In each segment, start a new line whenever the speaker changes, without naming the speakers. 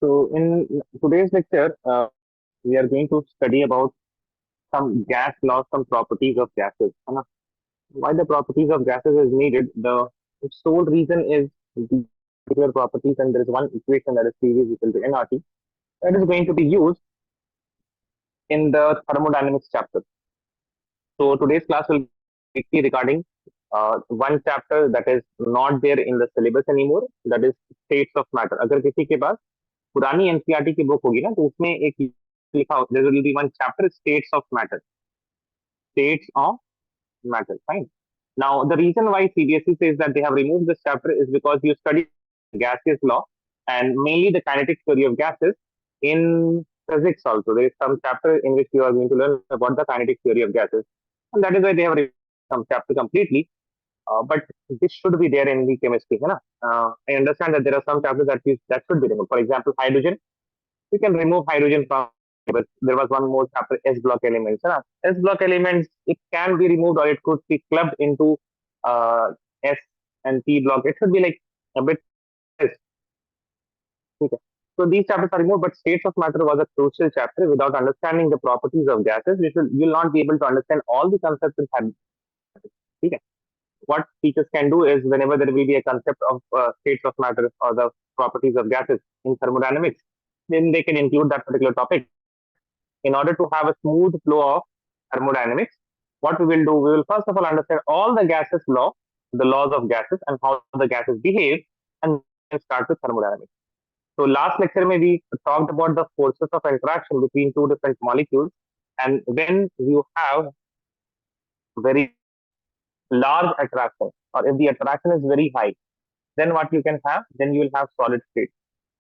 So in today's lecture, we are going to study about some gas laws, some properties of gases. है ना? Why the properties of gases is needed? The sole reason is the particular properties, and there is one equation that is CV is equal to nRT that is going to be used in the thermodynamics chapter. So today's class will be regarding one chapter that is not there in the syllabus anymore. That is states of matter. अगर किसी के पास पुरानी NCERT की book होगी ना तो उसमें एक लिखा हो there will be one chapter states of matter, fine. Now the reason why CBSE says that they have removed this chapter is because you study gaseous law and mainly the kinetic theory of gases in physics also. There is some chapter in which you are going to learn about the kinetic theory of gases, and that is why they have removed some chapter completely. But this should be there in the chemistry, है ना? I understand that there are some chapters that should be removed. For example, hydrogen, you can remove hydrogen from, but there was one more chapter, S block elements. Right? S block elements, it can be removed or it could be clubbed into uh, S and P block. It should be like a bit. Okay. So these chapters are removed, but states of matter was a crucial chapter. Without understanding the properties of gases, you will not be able to understand all the concepts in thermodynamics. Okay. What teachers can do is whenever there will be a concept of states of matter or the properties of gases in thermodynamics, then they can include that particular topic. In order to have a smooth flow of thermodynamics, what we will do, we will first of all understand all the gases law, the laws of gases and how the gases behave, and then start with thermodynamics. So last lecture we talked about the forces of interaction between two different molecules, and when you have very large attraction, or if the attraction is very high, then what you can have, then you will have solid state.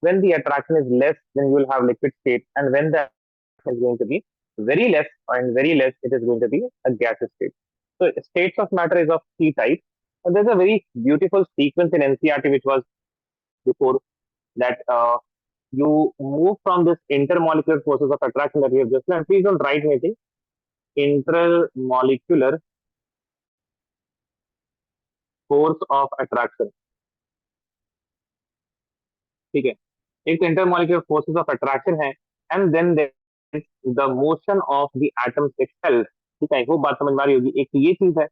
When the attraction is less, then you will have liquid state, and when the attraction is going to be very less and very less, it is going to be a gaseous state. So states of matter is of three types. And there's a very beautiful sequence in NCERT which was before that you move from this intermolecular forces of attraction that we have just learned. Please don't write anything. Intermolecular force of attraction. ठीक है, एक intermolecular forces of attraction है, and then there is the motion of the atoms itself. ठीक है, वो बात समझ में आ रही होगी. एक ये चीज है,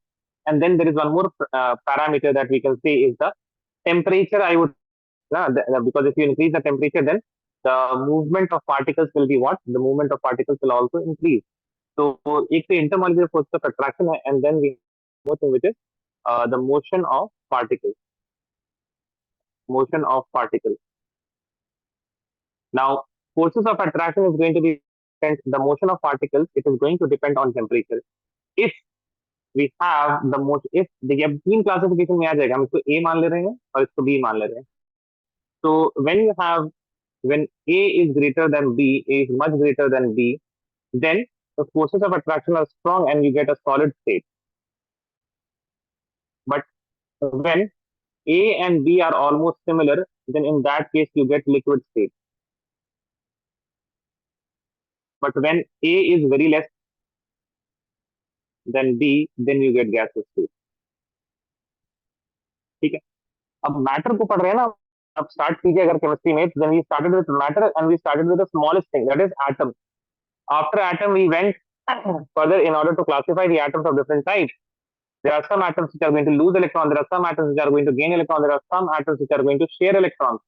and then there is one more parameter that we can say is the temperature. I would because if you increase the temperature, then the movement of particles will be what? The movement of particles will also increase. So एक तो intermolecular force of attraction है, and then we have which is the motion of particles. Motion of particles. Now, forces of attraction is going to be the motion of particles. It is going to depend on temperature. If we have the most, if देखिए अब तीन classification में आ जाएगा, हम इसको A मान ले रहे हैं और इसको B मान ले रहे हैं. So when you have, when A is greater than B, A is much greater than B, then the forces of attraction are strong and you get a solid state. But when A and B are almost similar, then in that case you get liquid state. But when A is very less than B, then you get gaseous state. ठीक है, अब matter को पढ़ रहे हैं ना, अब start कीजिए अगर केमिस्ट्री में, then we started with matter and we started with the smallest thing, that is atom. After atom we went further in order to classify the atoms of different types. There are some atoms which are going to lose electron, there are some atoms which are going to gain electron, there are some atoms which are going to share electrons.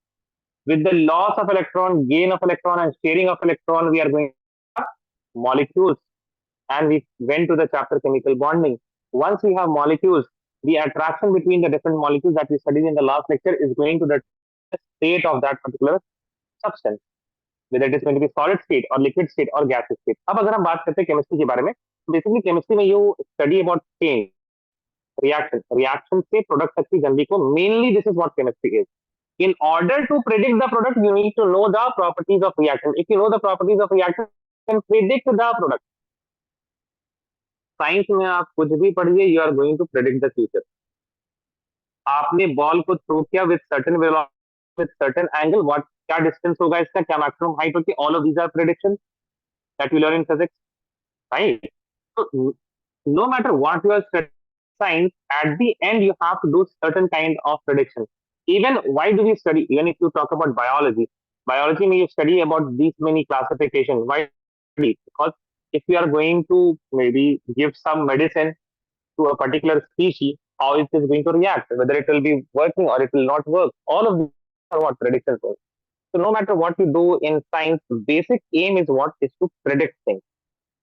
With the loss of electron, gain of electron and sharing of electron, we are going to have molecules, and we went to the chapter chemical bonding. Once we have molecules, the attraction between the different molecules that we studied in the last lecture is going to the state of that particular substance, whether it is going to be solid state or liquid state or gaseous state. अब अगर हम बात करते हैं chemistry के बारे में, basically chemistry में you study about change, reaction से product तक की जल्दी को, mainly this is what chemistry is. In order to predict the product, you need to know the properties of reaction. If you know the properties of reaction, you can predict the product. Science में आप कुछ भी पढ़िए, you are going to predict the future. आपने ball को throw किया with certain velocity, with certain angle, what, क्या distance होगा इसका, क्या मैक्सिमम हाइट होगी, all of these are prediction that we learn in physics, right? So no matter what you are studying science, at the end you have to do certain kind of prediction. Even why do we study? Even if you talk about biology, Biology may you study about these many classification. Why? Because if you are going to maybe give some medicine to a particular species, how it is going to react, whether it will be working or it will not work. All of these are what predictions are. So no matter what you do in science, basic aim is what is to predict things.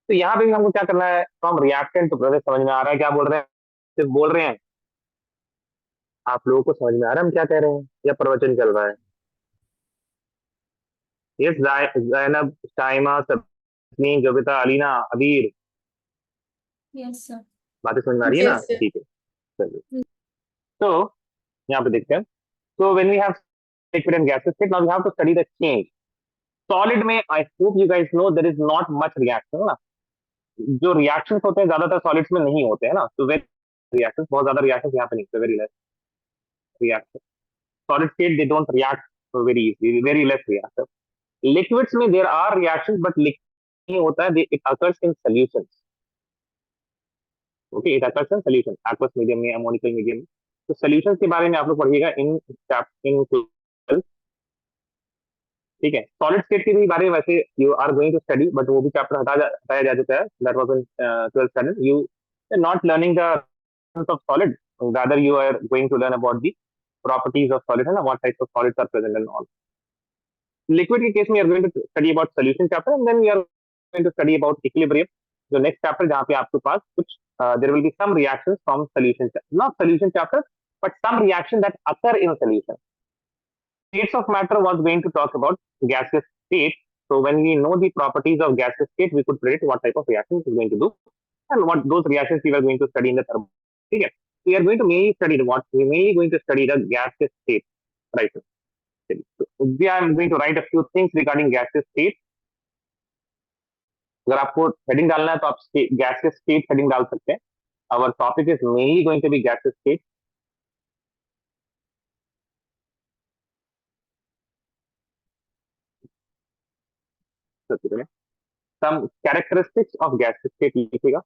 तो यहाँ पे भी हमको क्या करना है, from reactant to process समझ में आ रहा है क्या बोल रहे हैं, सिर्फ बोल रहे हैं, आप लोगों को समझ में आ रहा है हम क्या कह रहे हैं या प्रवचन चल रहा है? यस जैनब, शाइमा, सब्नी, जोबिता, अलीना, अबीर,
यस सर।
बातें समझ में आ रही है ना?
Yes, sir.
ठीक है, चलिए। तो यहाँ पे देखते हैं। So when we have liquid and gaseous state, now we have to study the change. Solid में I hope you guys know there is not much reaction ना, जो reactions होते हैं ज्यादातर solids में नहीं होते हैं ना, तो very reactions, बहुत ज्यादा reactions यहाँ पे नहीं, very less reaction. Solid state they don't react very easily, very less reaction. Liquids में there are reactions but liquid नहीं होता है, it occurs in solutions. Okay, it occurs in solution, aqueous medium में, ammonical medium में. तो solutions के बारे में आप लोग पढ़िएगा in ठीक है। सॉलिड स्टेट के भी बारे में वैसे you are going to study, but वो भी चैप्टर हटाया जा चुका है, that was in 12th standard. You are not learning the of solid, rather you are going to learn about the properties of solid and what types of solids are present and all. Liquid के case में you are going to study about solution chapter and then you are going to study about equilibrium, जो next chapter जहाँ पे आपके पास कुछ there will be some reactions from solution, not solution chapter but some reaction that occur in solution. States of matter was going to talk about gaseous state. So when we know the properties of gaseous state, we could predict what type of reaction it is going to do and what those reactions we were going to study in the thermo. Okay. We are going to mainly study what we mainly going to study the gaseous state, right? So I am going to write a few things regarding gaseous state. अगर आपको heading डालना है तो आप gaseous state heading डाल सकते हैं. Our topic is mainly going to be gaseous state. Some characteristics of gaseous state लिखिएगा.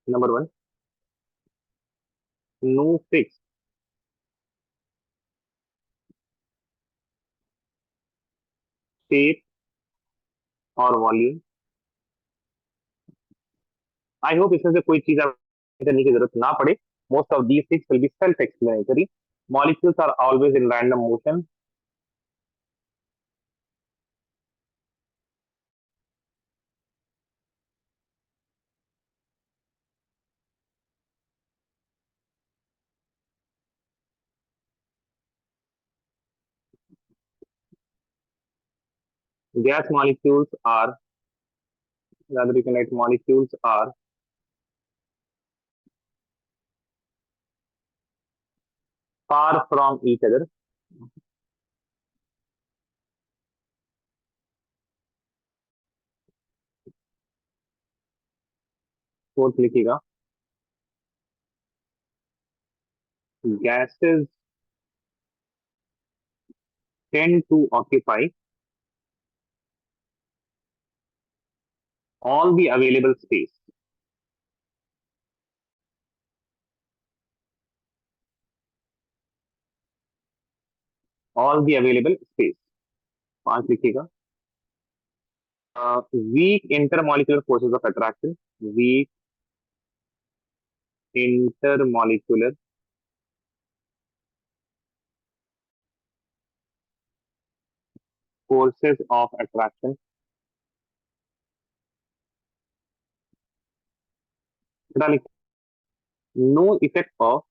Number 1, no fixed shape or volume. I hope इसमें से कोई चीज करने की जरूरत ना पड़े. Most of these things will be self-explanatory. Molecules are always in random motion. Gas molecules are, rather you can write molecules are far from each other. Fourth लिखिएगा. Gases tend to occupy all the available space. All the available space. 5 लिखिएगा. Weak intermolecular forces of attraction. Weak intermolecular forces of attraction. No effect of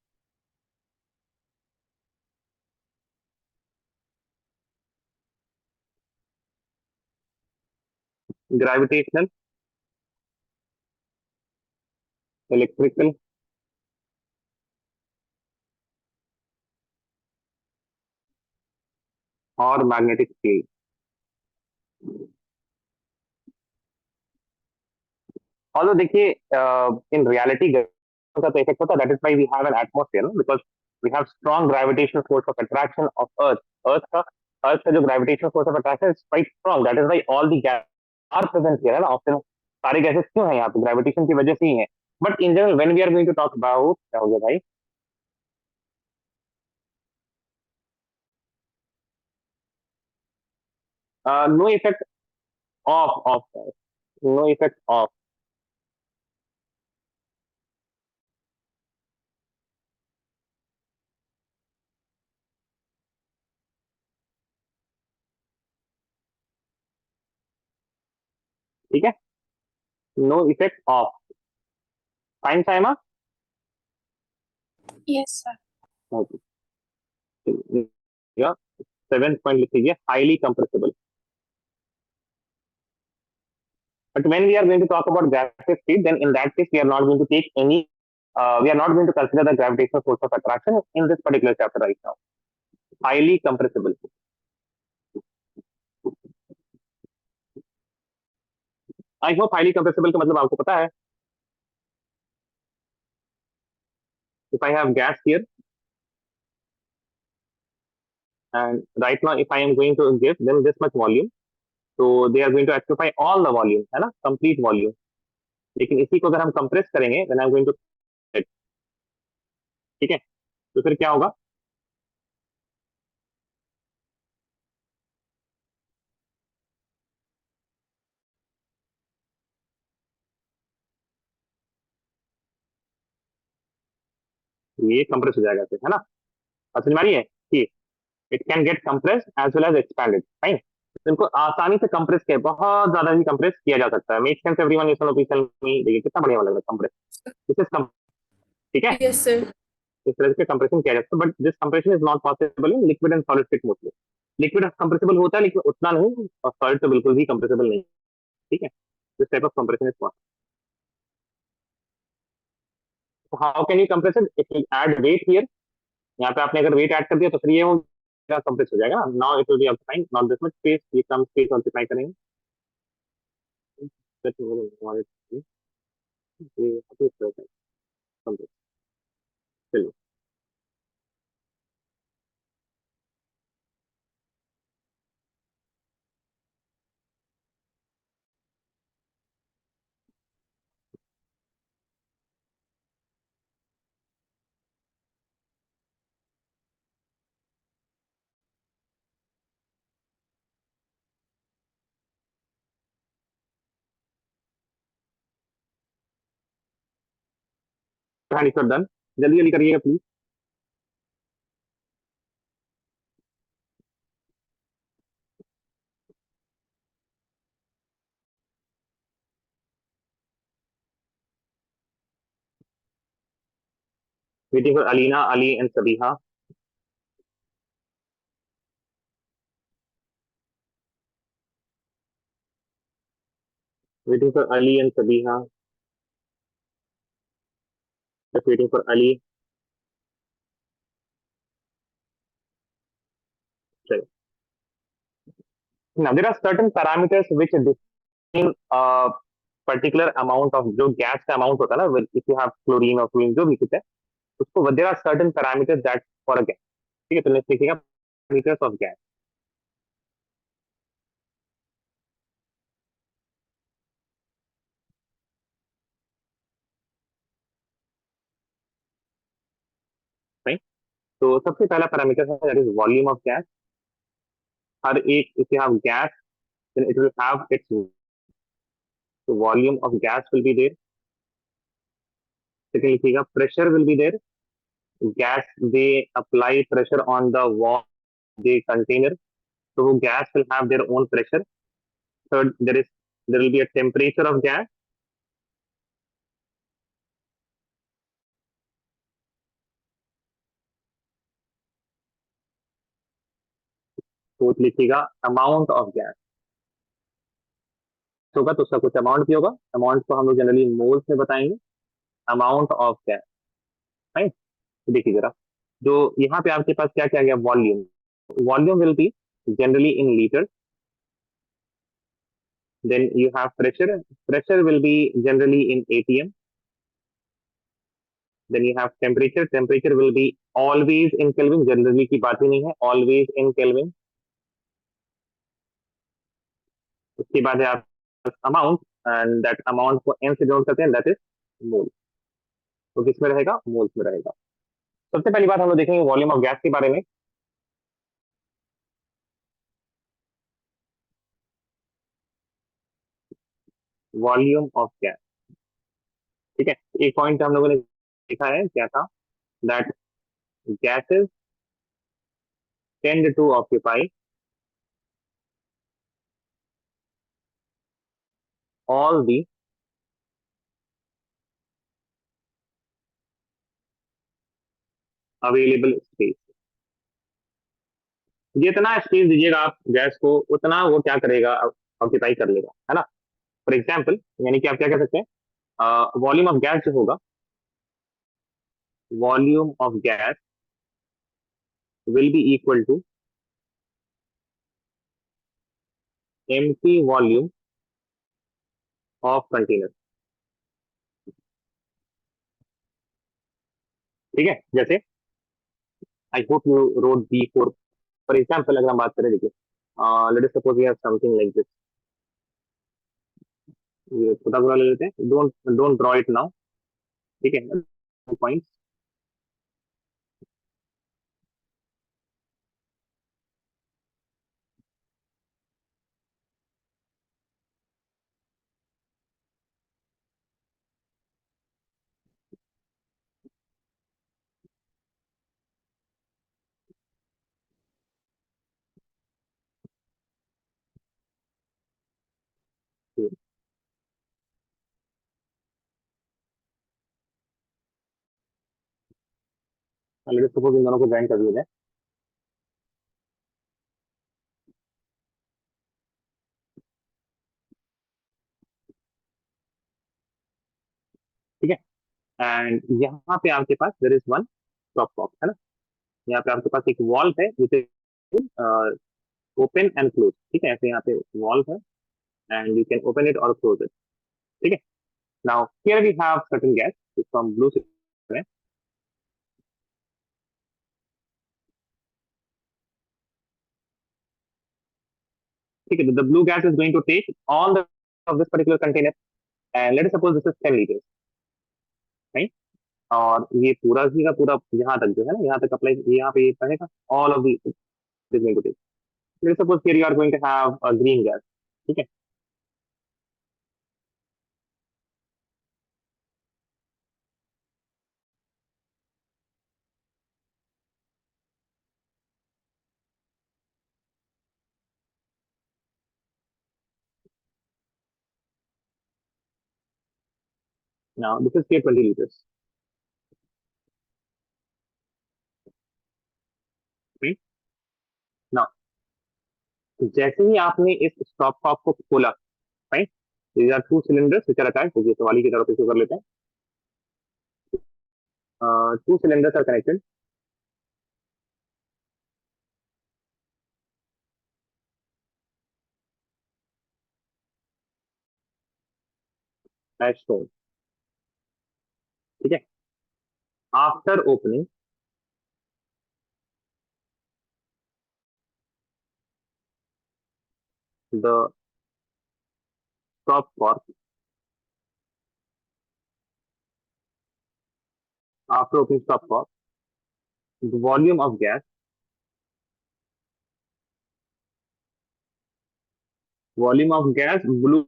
gravitational, electrical, or magnetic field. Although देखिए in reality का तो effect होता है, that is why we have an atmosphere, no? Because we have strong gravitational force of attraction of Earth. Earth का अर्थ का जो gravitational force of attraction is quite strong, that is why all the gas are present here, है ना, option सारे gases क्यों हैं यहाँ पे, ग्रेविटेशन की वजह से ही है। But in general when we are going to talk about, क्या हो गया भाई, no effect of no effect of, ठीक है, no effect of, fine Saima,
Yes, sir.
Seven point लिख लीजिए, highly compressible. But when we are going to talk about gaseous state, then in that case, we are not going to take any, we are not going to consider the gravitational force of attraction in this particular chapter right now. Highly compressible. I hope highly compressible का मतलब आपको पता है. If I have gas here, and right now if I am going to give them this much volume, so they are going to occupy all the volume, है ना, complete volume. लेकिन इसी को अगर हम compress करेंगे, then I am going to, ठीक है, तो फिर क्या होगा, ये कंप्रेस हो जाएगा फिर, है ना, समझ में आ रही है कि it can get compress as well as expanded, fine. तो इनको आसानी से कंप्रेस किया, बहुत ज्यादा ही कंप्रेस किया जा सकता है। Make sense everyone, listen official में देखिए कितना बढ़िया लग रहा है कंप्रेस, दिस इज कम, ठीक है,
Yes, sir.
इस तरह से कंप्रेशन किया जाता है, but this compression is not possible in liquid and solid state mostly. Liquid compressible होता है लेकिन उतना नहीं, और सॉलिड तो बिल्कुल भी कंप्रेसिबल नहीं, ठीक है, this type of compression is possible. How can you compress it, if you add weight here, यहाँ पे आपने अगर वेट ऐड कर दिया तो फिर ये कंप्रेस हो जाएगा ना, now it will be occupying not this much space, ये कम स्पेस ऑक्यूपाई करेंगे, that will avoid the compress, चलिए, कहानी सर डन, जल्दी जल्दी करिएगा please. Waiting for Alina, Ali and Sabiha, waiting for Ali and Sabiha, just waiting for Ali, चलिए। Now there are certain parameters which define a particular amount of जो gas का amount होता है ना, if you have क्लोरीन और फ्लोरीन जो भी कुछ है उसको, there are certain parameters that for a gas, ठीक है, तो नेक्स्ट लिखिएगा parameters of gas, राइट। तो सबसे पहला पैरामीटर है that is volume of gas, हर एक if you have gas then it will have its, so volume of gas will be there, second लिखिएगा pressure will be there, gas they apply pressure on the wall, the container, so gas will have their own pressure, third there will be a temperature of gas, fourth लिखिएगा amount of gas, होगा तो उसका कुछ amount भी होगा, amount को हम लोग जनरली मोल्स में बताएंगे, अमाउंट ऑफ गैस, राइट। तो देखिए जरा, जो यहाँ पे आपके पास क्या क्या गया, volume, volume will be generally in liters, then you have pressure, pressure will be generally in atm, then you have temperature will be always in kelvin, generally की बात ही नहीं है, always in kelvin, उसके बाद है आप अमाउंट, एंड दैट अमाउंट को N से डिनोट करते हैं, दैट इज मोल। तो किस में रहेगा? मोल्स में रहेगा। सबसे पहली बात हम लोग देखेंगे वॉल्यूम ऑफ गैस के बारे में। वॉल्यूम ऑफ गैस, ठीक है। एक पॉइंट हम लोगों ने देखा है, क्या था? That gases tend to occupy all the available space। जितना स्पेस दीजिएगा आप गैस को, उतना वो क्या करेगा? ऑक्यूपाई कर लेगा, है ना। फॉर एग्जाम्पल, यानी कि आप क्या कह सकते हैं, वॉल्यूम ऑफ गैस जो होगा, volume of gas will be equal to empty volume of container. ठीक है, जैसे I hope you rode be four. For example अगर हम बात करें, देखिए, let us suppose we have something like this. ये छोटा पूरा ले लेते हैं, don't don't draw it now. ठीक है, पॉइंट। लेट अस सपोज इन दोनों को ज्वाइन कर दिया जाए। ठीक है, एंड यहाँ पे आपके पास there is one top box, है ना। यहाँ पे आपके पास एक वॉल्व है which is open and close. ठीक है, ऐसे यहाँ पे वॉल्व है, and you can open it और क्लोज इट। ठीक है, now here we have certain gas from blue. ठीक है, the blue gas is going to take all the of this particular container, and let us suppose this is 10 liters, right? और ये पूरा ही का पूरा यहाँ तक जो है ना, यहाँ तक अप्लाई, यहाँ पे ये रहेगा, all of the is going to take. Let suppose here you are going to have a green gas. ठीक है, now this is here 20 liters, right? Now जैसे ही आपने इस स्टॉप कॉक को खोला, right, these are two cylinders which are attached। देखिए सवाली की तरफ इसको कर लेते हैं। Two cylinders are connected as shown। ठीक है, after opening the stop cork, after opening stop cork, the volume of gas, volume of gas blue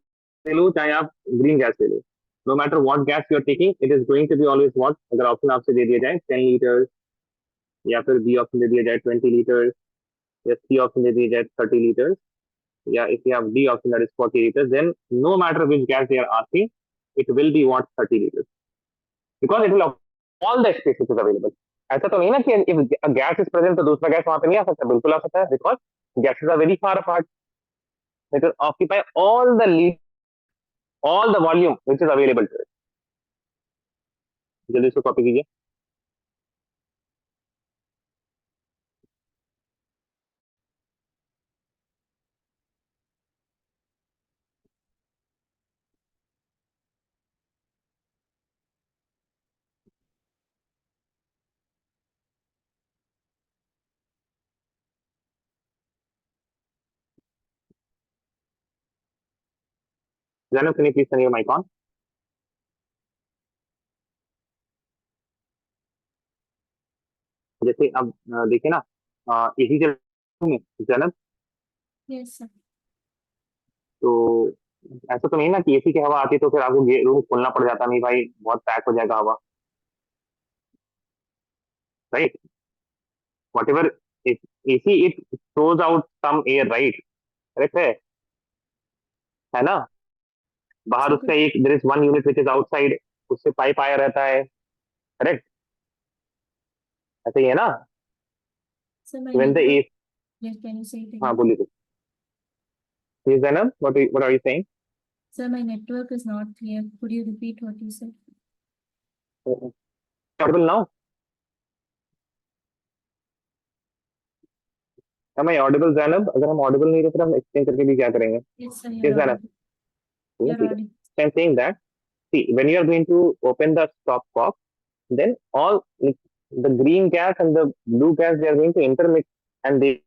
ले लो चाहे आप ग्रीन गैस ले लो, no matter what gas you are taking, it is going to be always what. अगर option आपसे दे दिया जाए 10 लीटर्स, या फिर बी ऑप्शन दे दिया जाए 20 लीटर्स, या सी ऑप्शन दे दिया जाए 30 लीटर्स, या if you have D option that is 40 liters, then no matter which gas they are asking, it will be what 30 liters, because it will have all the space which is available। ऐसा तो नहीं ना कि if a gas is present तो दूसरा gas वहां पे नहीं आ सकता, बिल्कुल आ सकता है, because gases are very far apart, it will occupy all the volume which is available to it। जल्दी इसको कॉपी कीजिए। Janam, can you please turn your mic on? जैसे अब देखिए ना, एसी चल में जनब,
Yes, sir.
तो ऐसा तो नहीं ना कि एसी की हवा आती तो फिर आपको रूम खोलना पड़ जाता, नहीं भाई बहुत पैक हो जाएगा हवा, right? Whatever AC it throws out some air, right? Correct है ना? बाहर
So
उसका
good.
एक there is one unit which is outside, उससे पाइप आया रहता है, करेक्ट? ऐसे ही है ना?
So my
when the
network.
AC,
Yes, can you say it
हाँ
again?
बोलिए, प्लीज जनब, what are you saying?
Sir, my network is not clear. Could you repeat what you said?
Audible now? am I audible जनब? अगर हम Audible नहीं तो फिर हम एक्सप्लेन करके भी क्या करेंगे?
Yes, sir,
किस
you're
जनब?
audible. You're
ठीक है,
audible.
so I'm saying that, see, when you are going to open the stopcock, then all the green gas and the blue gas, they are going to intermix, and they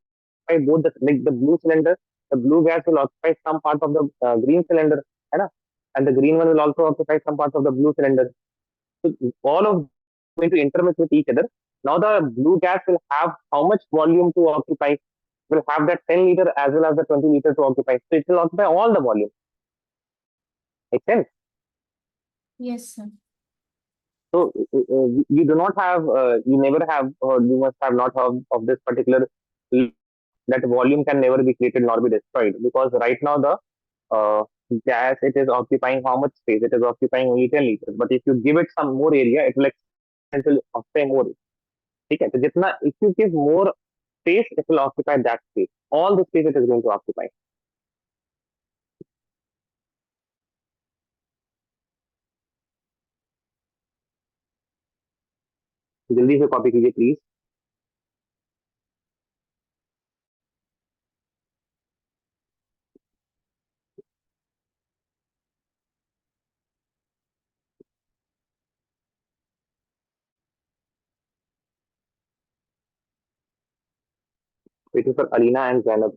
occupy both the blue cylinder, the blue gas will occupy some part of the green cylinder, है ना? And the green one will also occupy some part of the blue cylinder. So all of going to intermix with each other. Now the blue gas will have how much volume to occupy? Will have that 10 liter as well as the 20 liter to occupy. So it will occupy all the volume. Make sense?
Yes, sir.
So you do not have, you never have, or you must have not heard of this particular, that volume can never be created nor be destroyed, because right now the gas, it is occupying how much space? It is occupying only 10 liters. But if you give it some more area, it will expand to occupy more. ठीक है, तो जितना, if you give more space, it will occupy that space. All the space it is going to occupy. जल्दी से copy कीजिए please. Waiting for Alina and Zainab.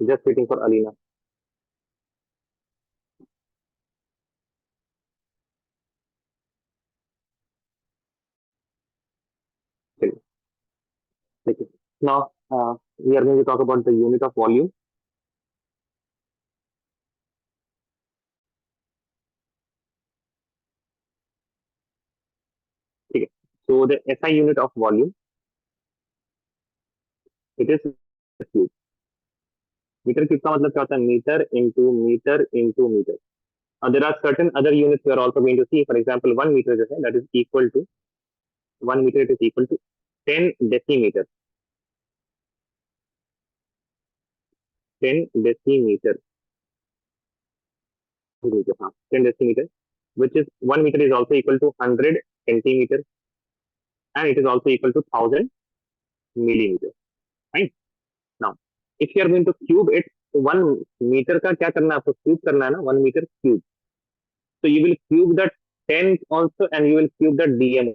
Just waiting for Alina. चलिए, देखिए. Now we are going to talk about the unit of volume. ठीक है. So the SI unit of volume, it is cube. Metre cube का मतलब क्या होता है? Metre into metre into metre. There are certain other units we are also going to see. For example, 1 meter जो है, that is equal to 1 meter, it is equal to 10 decimeter. 10 decimeter. हाँ, 10 decimeter, which is 1 meter is also equal to 100 centimeter, and it is also equal to 1000 millimeter. Right? Now, if you are going to cube it, तो 1 meter का क्या करना है आपको? Cube करना है ना, 1 meter cube. So you will cube the 10 also, and you will cube the dm.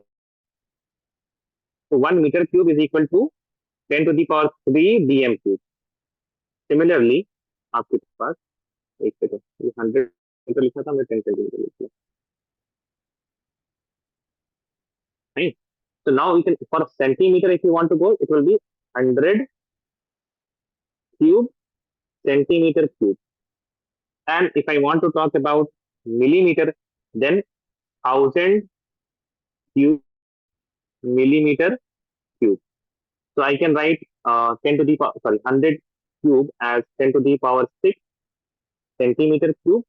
So 1 meter cube is equal to 10 to the power 3 dm cube. Similarly, आपके पास एक सेकंड, ये 100 लिखा था, मैं 10 सेंटीमीटर लिख लिया. Right? So now you can, for centimeter, if you want to go, it will be 100 cube centimeter cube. And if I want to talk about millimeter, then 1000 cube millimeter cube. So I can write 10 to the power, sorry, 100 cube as 10 to the power 6 centimeter cube,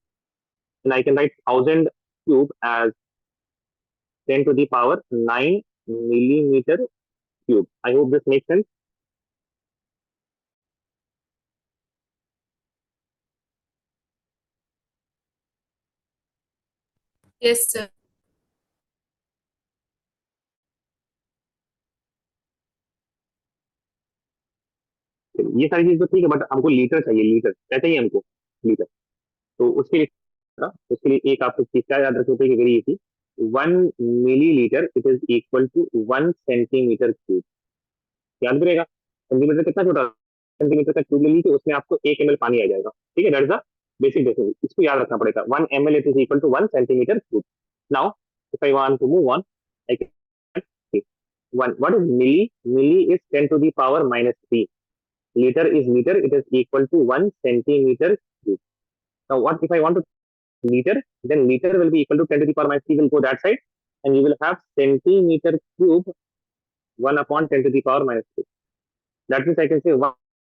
and I can write 1000 cube as 10 to the power 9 millimeter cube. I hope this makes sense.
Yes, sir.
ये सारी चीज तो ठीक है, but हमको litre चाहिए. Litre क्या चाहिए हमको? लीटर. तो उसके लिए उसके लिए एक आपको चीज क्या याद रखनी पड़ेगी? अगर ये थी 1 millilitre, it is equal to 1 centimetre cube. याद करेगा सेंटीमीटर कितना छोटा सेंटीमीटर का क्यूब ले लीजिए, उसमें आपको 1 ml पानी आ जाएगा। ठीक है, that is the basic definition, इसको याद रखना पड़ेगा। 1 ml it is equal to 1 centimeter cube. Now if I want to move on, I can one, what is milli? Milli is 10 to the power minus 3. Liter is liter, it is equal to 1 centimeter cube. Now what if I want to liter? Then liter will be equal to 10 to the power minus 3, will go that side, and you will have centimeter cube 1 upon 10 to the power minus 3. That means I can say 1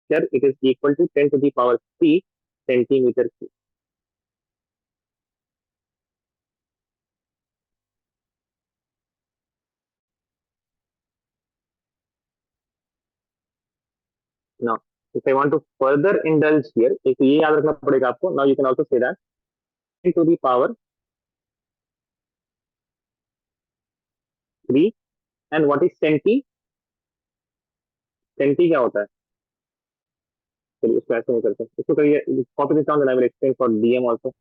liter, it is equal to 10 to the power 3 centimeter cube. Now if I want to further indulge here, एक ये याद रखना पड़ेगा आपको. Now you can also say that 10 to the power 3, and what is centi? Centi क्या होता है? चलिए इसको ऐसे नहीं करते, इसको करिए copy this down, I will explain for DM also.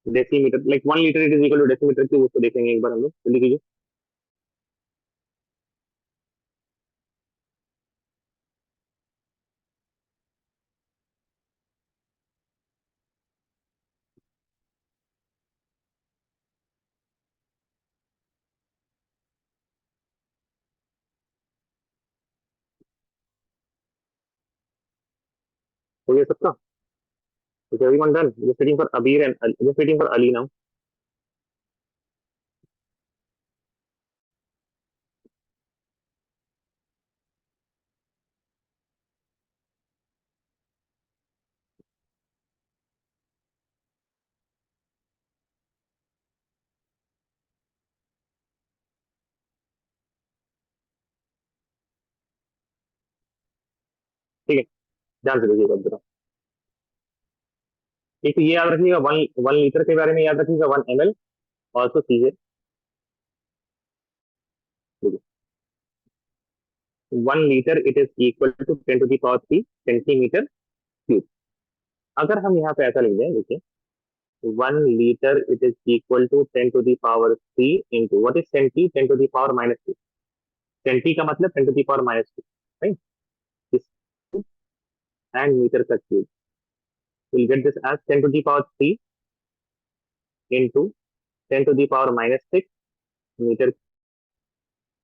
Decimetre, like 1 litre it is equal to decimetre cube, उसको देखेंगे एक बार हम लोग, जल्दी कीजिए. हो गया सबका? Is everyone done? Just waiting for Abeer and just waiting for Ali now. ठीक है, ध्यान से देखिएगा जरा. एक तो ये याद रखिएगा, वन वन लीटर के बारे में याद रखिएगा, 1 ml ऑल्सो सीजिए. 1 litre it is equal to 10 to the power 3 centimeter cube. अगर हम यहाँ पे ऐसा लिख दें, देखिए 1 litre it is equal to 10 to the power 3 into what is centi, 10 to the power -3. Centi का मतलब 10 to the power -2, right? And metre का cube, we'll get this as 10 to the power 3 into 10 to the power -6 meter.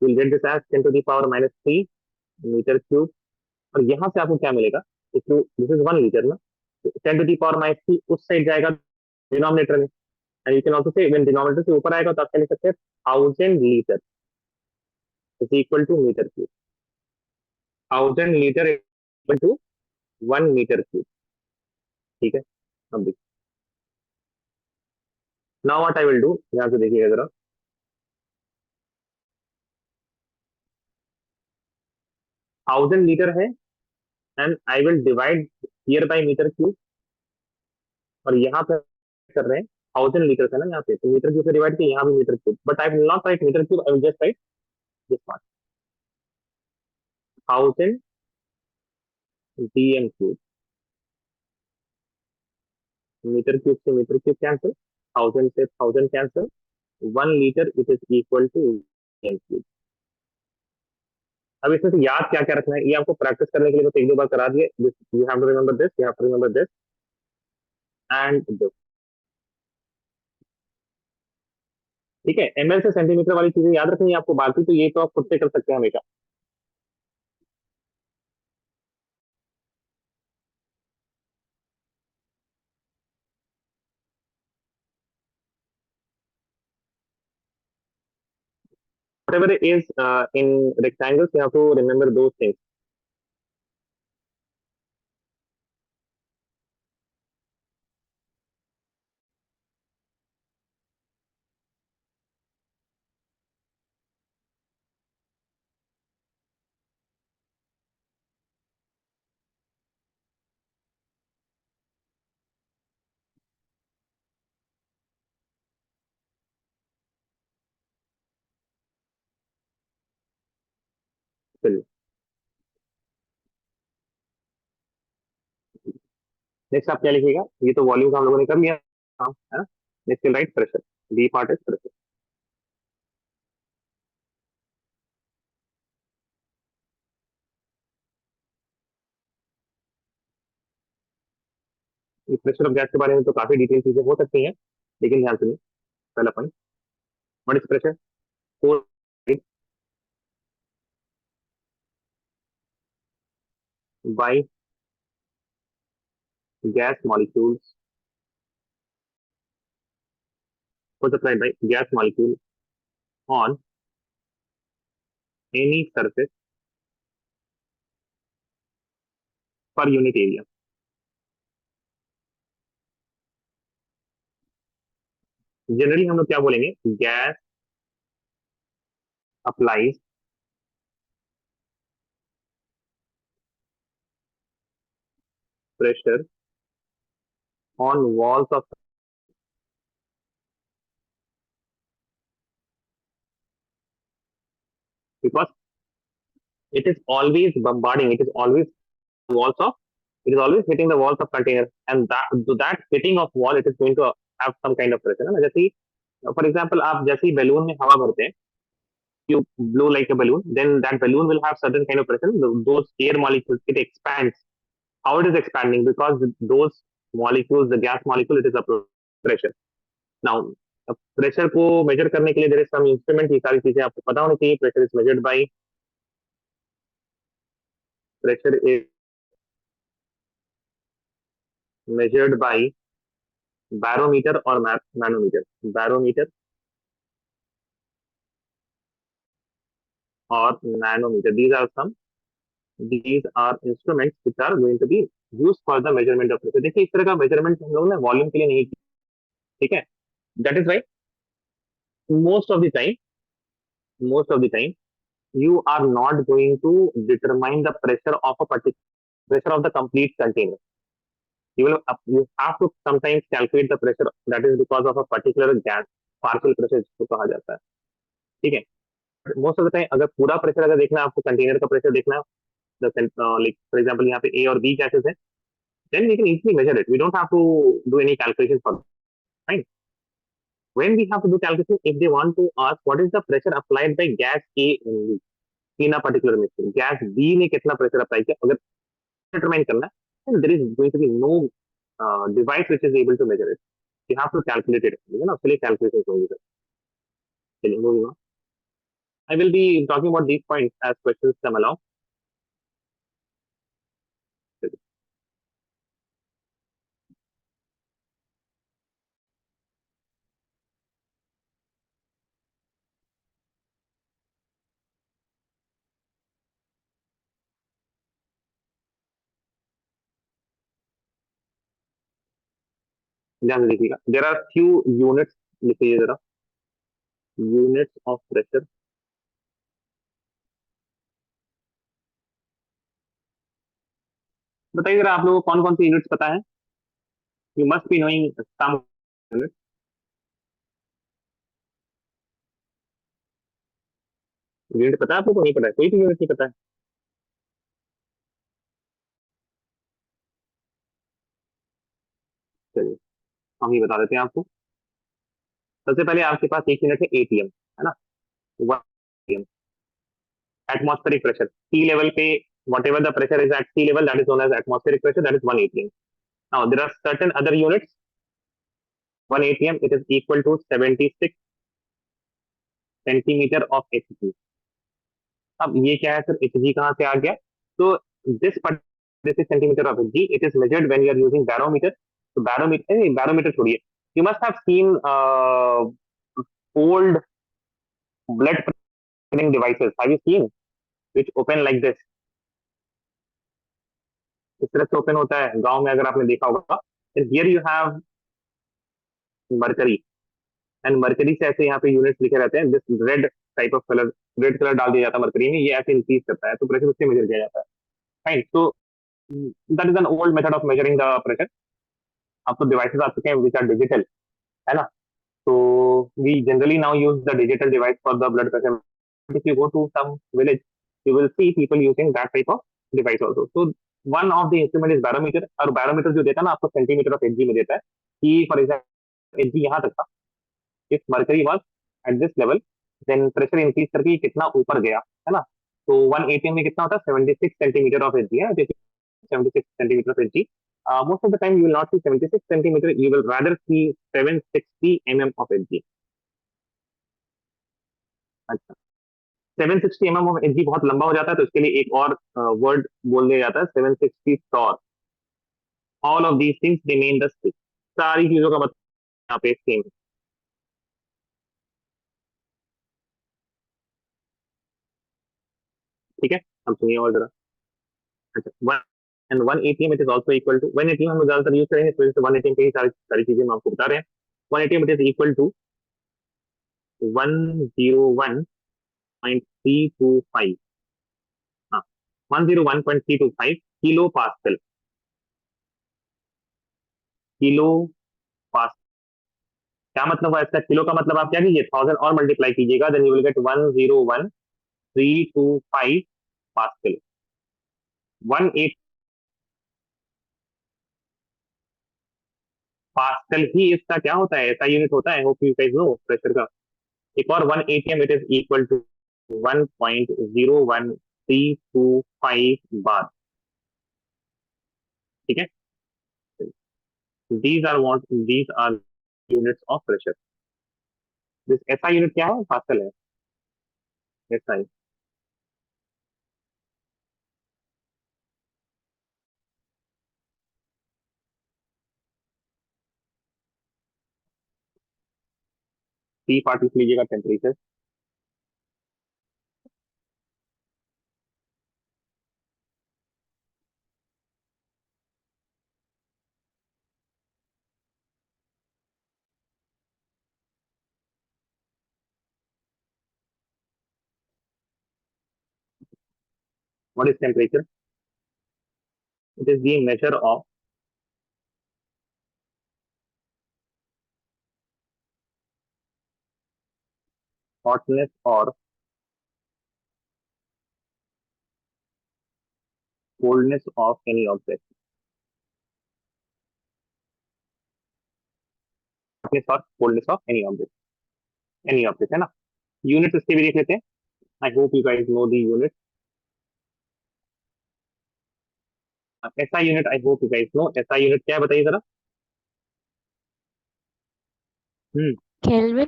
We'll get this as 10 to the power -3 metre cube. और यहाँ से आपको क्या मिलेगा? This is 1 litre ना, 10 to the power -3 उस side जाएगा डिनोमिनेटर में. And you can also say when denominator से ऊपर आएगा तो आप क्या लिख सकते हैं? 1000 litre is equal to metre cube. 1000 litre equal to 1 metre cube. ठीक है, अब देखिए. Now what I will do, यहाँ से देखिएगा जरा. 1000 लीटर है, and I will divide here by metre cube. और यहाँ पे कर रहे हैं 1000 लीटर है ना, यहाँ पे तो मीटर क्यूब से डिवाइड किया, यहाँ भी metre cube, but I will not write metre cube, I will just write this part, 1000 DM cube. Metre cube से मीटर क्यूब कैंसिल, 1000 से 1000 cancel, 1 litre it is equal to DM cube. अब इसमें से याद क्या क्या रखना है, ये आपको प्रैक्टिस करने के लिए बस एक दो बार करा दिए. You have to remember this, you have to remember this and this. ठीक है, ml से सेंटीमीटर वाली चीजें याद रखनी है आपको, बाकी तो ये तो आप खुद से कर सकते हैं हमेशा. Whatever is in rectangles, you have to remember those things. चलिए नेक्स्ट आप क्या लिखिएगा, ये तो वॉल्यूम का हम लोगों ने कर लिया काम, है ना. Next right pressure, D part is pressure. Pressure of gas के बारे में तो काफी डिटेल चीजें हो सकती हैं, लेकिन ध्यान सुनिए पहला point, what is pressure? By gas molecules was applied by gas molecule on any surface per unit area. Generally हम लोग क्या बोलेंगे, gas applies pressure on walls of, because it is always bombarding, it is always walls of, it is always hitting the walls of container, and that to that hitting of wall it is going to have some kind of pressure, है ना? जैसे for example आप जैसे ही balloon में हवा भरते हैं, you blow like a balloon, then that balloon will have certain kind of pressure. Those air molecules, it expands. How it is expanding? Because those molecules, the gas molecule, it is a pressure. Now, pressure को major करने के लिए there is some instrument, ये सारी चीजें आपको पता होनी चाहिए. Pressure is measured by, pressure is measured by barometer और मैनोमीटर. बैरोमीटर और nanometre, these are instruments which are going to be used for the measurement of pressure. देखिए इस तरह का मेजरमेंट हम लोग ने वॉल्यूम के लिए नहीं किया, ठीक है? That is why most of the time, most of the time you are not going to determine the pressure of a particular pressure of the complete container. You have to sometimes calculate the pressure that is because of a particular gas partial pressure जिसको कहा जाता है, ठीक है? Most of the time अगर पूरा pressure अगर देखना है आपको, कंटेनर का प्रेशर देखना है, लाइक फॉर एग्जांपल यहाँ पे ए और बी गैसेस है, then we can easily measure it. We don't have to do any calculation for it. Fine. When we have to do calculation, if they want to ask what is the pressure applied by gas A only in a particular mixture, gas B ने कितना pressure apply किया, अगर determine करना है, then there is going to be no device which is able to measure it. You have to calculate it, है ना? उसके लिए calculations होंगी सर. चलिए moving on. I will be talking about these points as questions come along. ध्यान से देखिएगा. There are few units, लिखिए जरा, units of pressure. बताइए जरा आप लोगों को कौन कौन सी यूनिट्स पता है? You must be knowing some units. Unit पता है आपको? तो नहीं पता है, कोई भी यूनिट नहीं पता है? चलिए हम ही बता देते हैं आपको. सबसे पहले आपके पास एक यूनिट है एटीएम, है ना? One ATM, atmospheric pressure. Sea level पे whatever the pressure is at sea level, that is known as atmospheric pressure, that is 1 atm. Now there are certain other units. 1 atm, it is equal to 76 centimeter of hg. अब ये क्या है sir, hg कहाँ से आ गया? तो this 76 centimeter of hg, it is measured when you are using barometer. तो barometer छोड़िए, you must have seen old blood pressure devices. Have you seen which open like this? इस तरह से ओपन होता है गांव में, अगर आपने देखा होगा. Here you have mercury, and mercury से ऐसे यहाँ पे यूनिट्स लिखे रहते हैं. This red type of colour, red colour डाल दिया जाता है मरकरी में, ये ऐसे इंक्रीज करता है, तो प्रेशर उससे मेजर किया जाता है. फाइन. तो that is an old method of measuring the pressure. अब तो डिवाइसेस आ चुके हैं विच आर डिजिटल, है ना? तो we generally now use the digital device for the blood pressure. If you go to some village, you will see people using that type of device also. So one of the instrument is barometer, और barometer जो देता है ना आपको centimetre of Hg में देता है कि फॉर एग्जाम्पल एचजी यहाँ तक था, if mercury was at this level, then pressure increase करके कितना ऊपर गया, है ना? तो 1 atm में कितना होता है? 76 सेंटीमीटर ऑफ एचजी है, 76 centimetre of Hg. Most of the time you will not see 76 centimeter, you will rather see 760 of Hg. अच्छा, 760 ऑफ Hg बहुत लंबा हो जाता है, तो इसके लिए एक और वर्ड बोल दिया जाता है, 760 torr. All of these things remain the same. सारी चीजों का मतलब यहाँ पे सेम है. ठीक है, अब सुनिए और जरा. अच्छा, one and one ATM it is also equal to, one ATM हम ज्यादातर यूज करेंगे, तो वन एटीएम की ही सारी सारी चीजें हम आपको बता रहे हैं. One ATM it is equal to 101.325. हाँ, 101.325 किलो पास्कल. किलो पास्कल क्या मतलब है इसका? किलो का मतलब आप क्या कीजिए, 1000 और मल्टीप्लाई कीजिएगा, then you will get 101.325 pascal. 18 pascal ही इसका क्या होता है, ऐसा यूनिट होता है, hope you guys know pressure का. एक और 1 ATM it is equal to 1.01325 bar. ठीक है, these are what these are units of pressure. This SI unit क्या है, पास्कल है. एसआई टी पार्ट लिख लीजिएगा, temperature. What is temperature? It is the measure of hotness or coldness of any object. hotness or coldness of any object. Any object है ना. Unit इसके भी देख लेते हैं. I hope you guys know the unit. SI unit I hope you guys know. SI unit क्या है बताइए जरा.
केल्विन.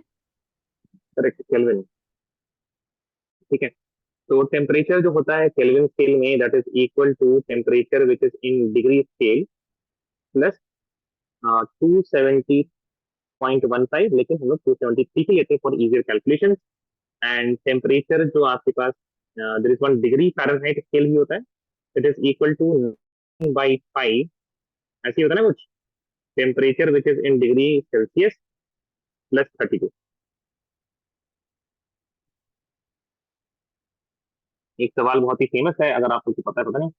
Correct, kelvin. ठीक है, तो टेम्परेचर जो होता है केल्विन स्केल में, that is equal to temperature which is in degree scale plus 270.15, लेकिन हम लोग 273 ही लेते हैं for easier calculation. And temperature जो आपके पास there is one degree Fahrenheit scale भी होता है, इट इज इक्वल टू 9/5. ऐसे ही होता है ना कुछ. Temperature which is in degree Celsius plus 32. एक सवाल बहुत ही फेमस है, अगर आपको पता है, पता नहीं,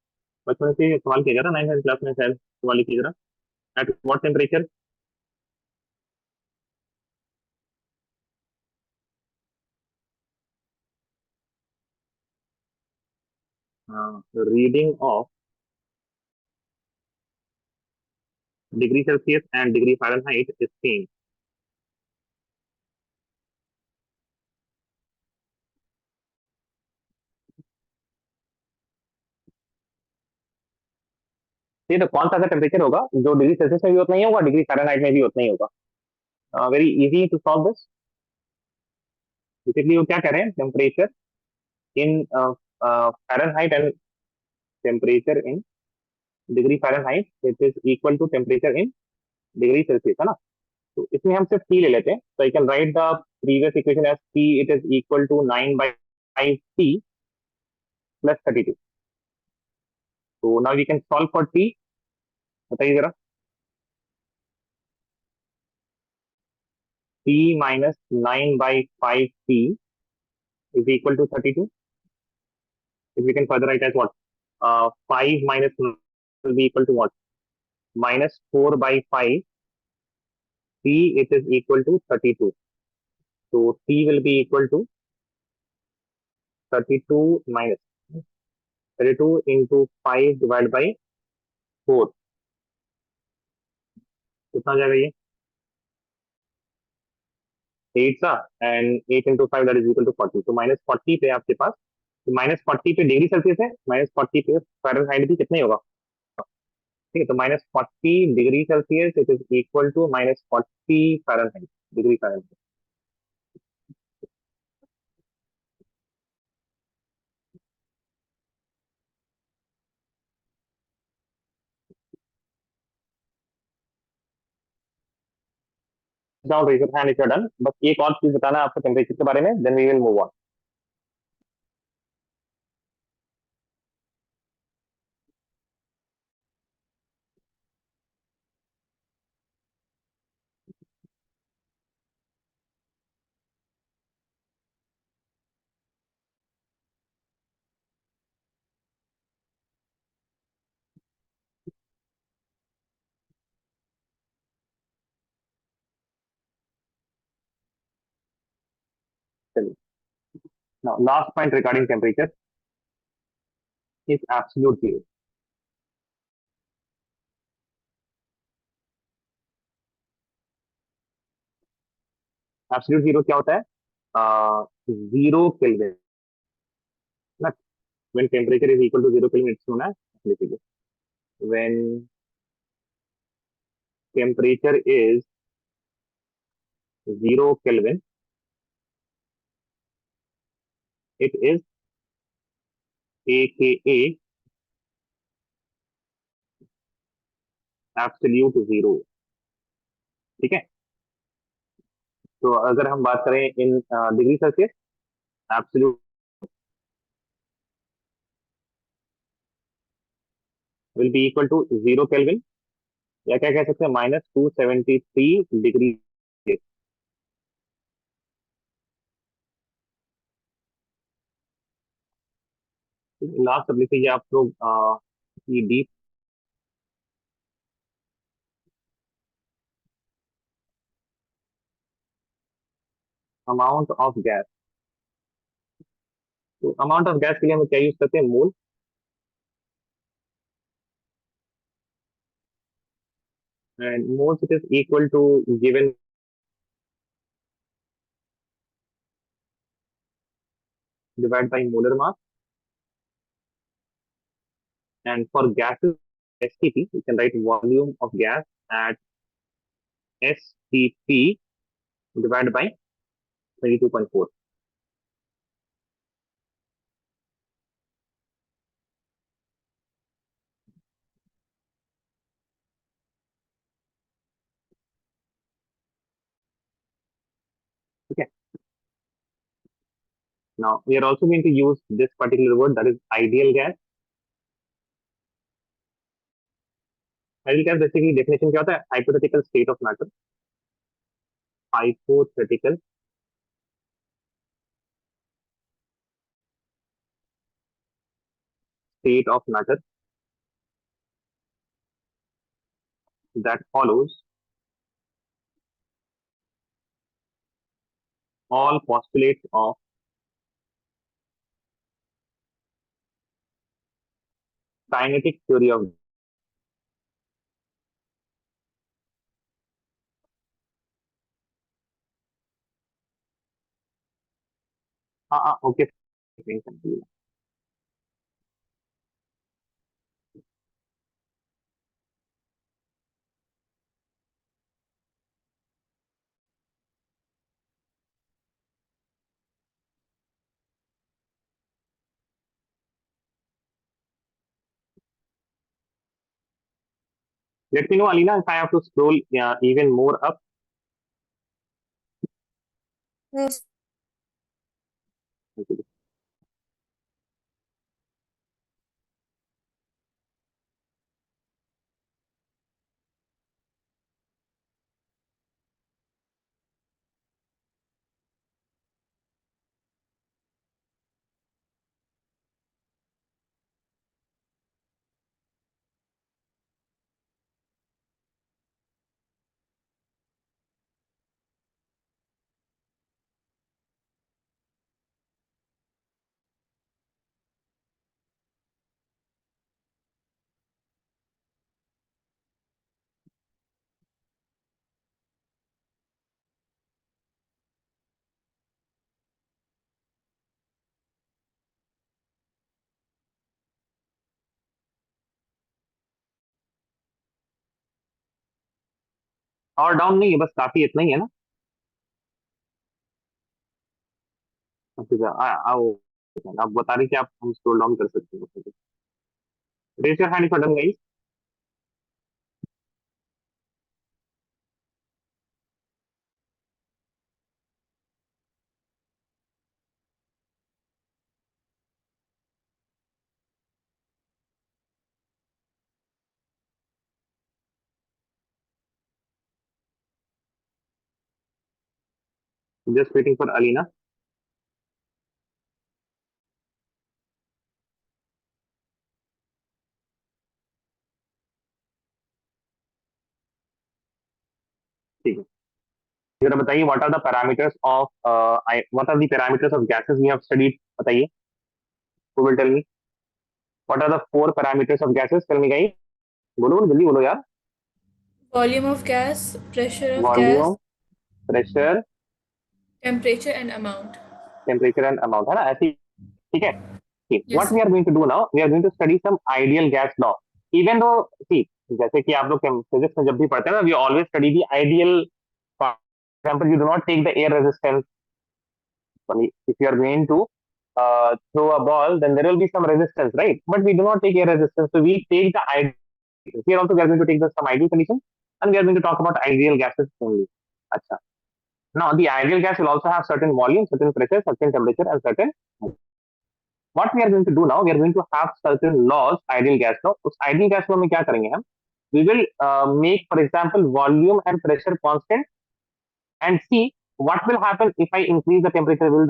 बचपन से ये सवाल किया जाता है 9th क्लास में शायद. सवाल लिखिए जरा. At what temperature reading of degree Celsius and degree Fahrenheit is same. ये तो कौन सा टेम्परेचर होगा जो डिग्री सेल्सियस में भी उतना ही होगा, डिग्री फ़ारेनहाइट में भी उतना ही होगा. Very easy to solve this. Basically वो क्या कह रहे हैं, temperature in Fahrenheit and temperature in degree Fahrenheit it is equal to temperature in degree Celsius, है ना. तो इसमें हम सिर्फ टी ले लेते हैं, तो I can write the previous equation as T it is equal to 9/5 T plus 32. तो now we can solve for T. बताइए जरा. T minus 9/5 T is equal to 32. If we can further write as what? 5 minus 9 will be equal to what? Minus 4/5. T it is equal to 32. So T will be equal to 32 minus 32 into 5 divided by 4. कितना हो जाएगा ये? 8 सा, and 8 into 5 that is equal to 40. तो minus 40 पे आपके पास, तो minus 40 पे डिग्री सेल्सियस है, minus 40 पे फ़ारेनहाइट भी कितना ही होगा? ठीक है, तो -40 degree Celsius it is equal to -40 Fahrenheit, degree Fahrenheit. Down, raise your hand if you are done. बस एक और चीज बताना है आपको टेम्परेचर के बारे में, then we will move on. चलिए, now last point regarding temperature is absolute zero. Absolute zero क्या होता है? जीरो केल्विन ना। When temperature is equal to zero kelvin it's known as, लिखिए, when temperature is zero kelvin it is AKA absolute zero. ठीक है, तो अगर हम बात करें in degree celsius, absolute will be equal to zero kelvin, या क्या कह सकते हैं, -273 डिग्री। लास्ट अब लिखिए आप लोग, डीप अमाउंट ऑफ गैस। तो अमाउंट ऑफ गैस के लिए हम क्या यूज करते हैं? Mole. And moles it is equal to given divide by molar mass. And for gases, STP, you can write volume of gas at STP divided by 22.4. Okay. Now we are also going to use this particular word, that is ideal gas. Ideal gas basically definition क्या होता है? Hypothetical state of matter. Hypothetical state of matter that follows all postulates of kinetic theory of. Okay. Let me know, Alina, if I have to scroll even more up.
Yes.
Okay. और down नहीं है, बस काफी इतना ही है ना। अच्छा आओ, आप बता रही कि आप हम स्क्रॉल डाउन कर सकते हैं। Raise your hand if done guys. Just waiting for Alina. ठीक है, जरा बताइए what are the parameters of what are the parameters of gases we have studied, बताइए, who will tell me what are the four parameters of gases, tell me guys. बोलो बोलो, जल्दी बोलो यार।
Volume of gas, pressure of gas,
volume, pressure,
temperature and amount.
Temperature and amount, है ना ऐसे ही? ठीक है। What
Yes.
we are going to do now, we are going to study some ideal gas law. Even though, see, जैसे कि आप लोग physics में जब भी पढ़ते हैं ना, we always study the ideal. For example, you do not take the air resistance. If you are going to throw a ball, then there will be some resistance, right? But we do not take air resistance, so we take the ideal. Here also, we are going to take some ideal conditions, and we are going to talk about ideal gases only. Acha. Now, the ideal gas will also have certain volume, certain pressure, certain temperature, and certain. What we are going to do now, we are going to have certain laws, ideal gas law. उस ideal gas law में क्या करेंगे हम? We will make, for example, volume and pressure constant and see what will happen if I increase the temperature. Will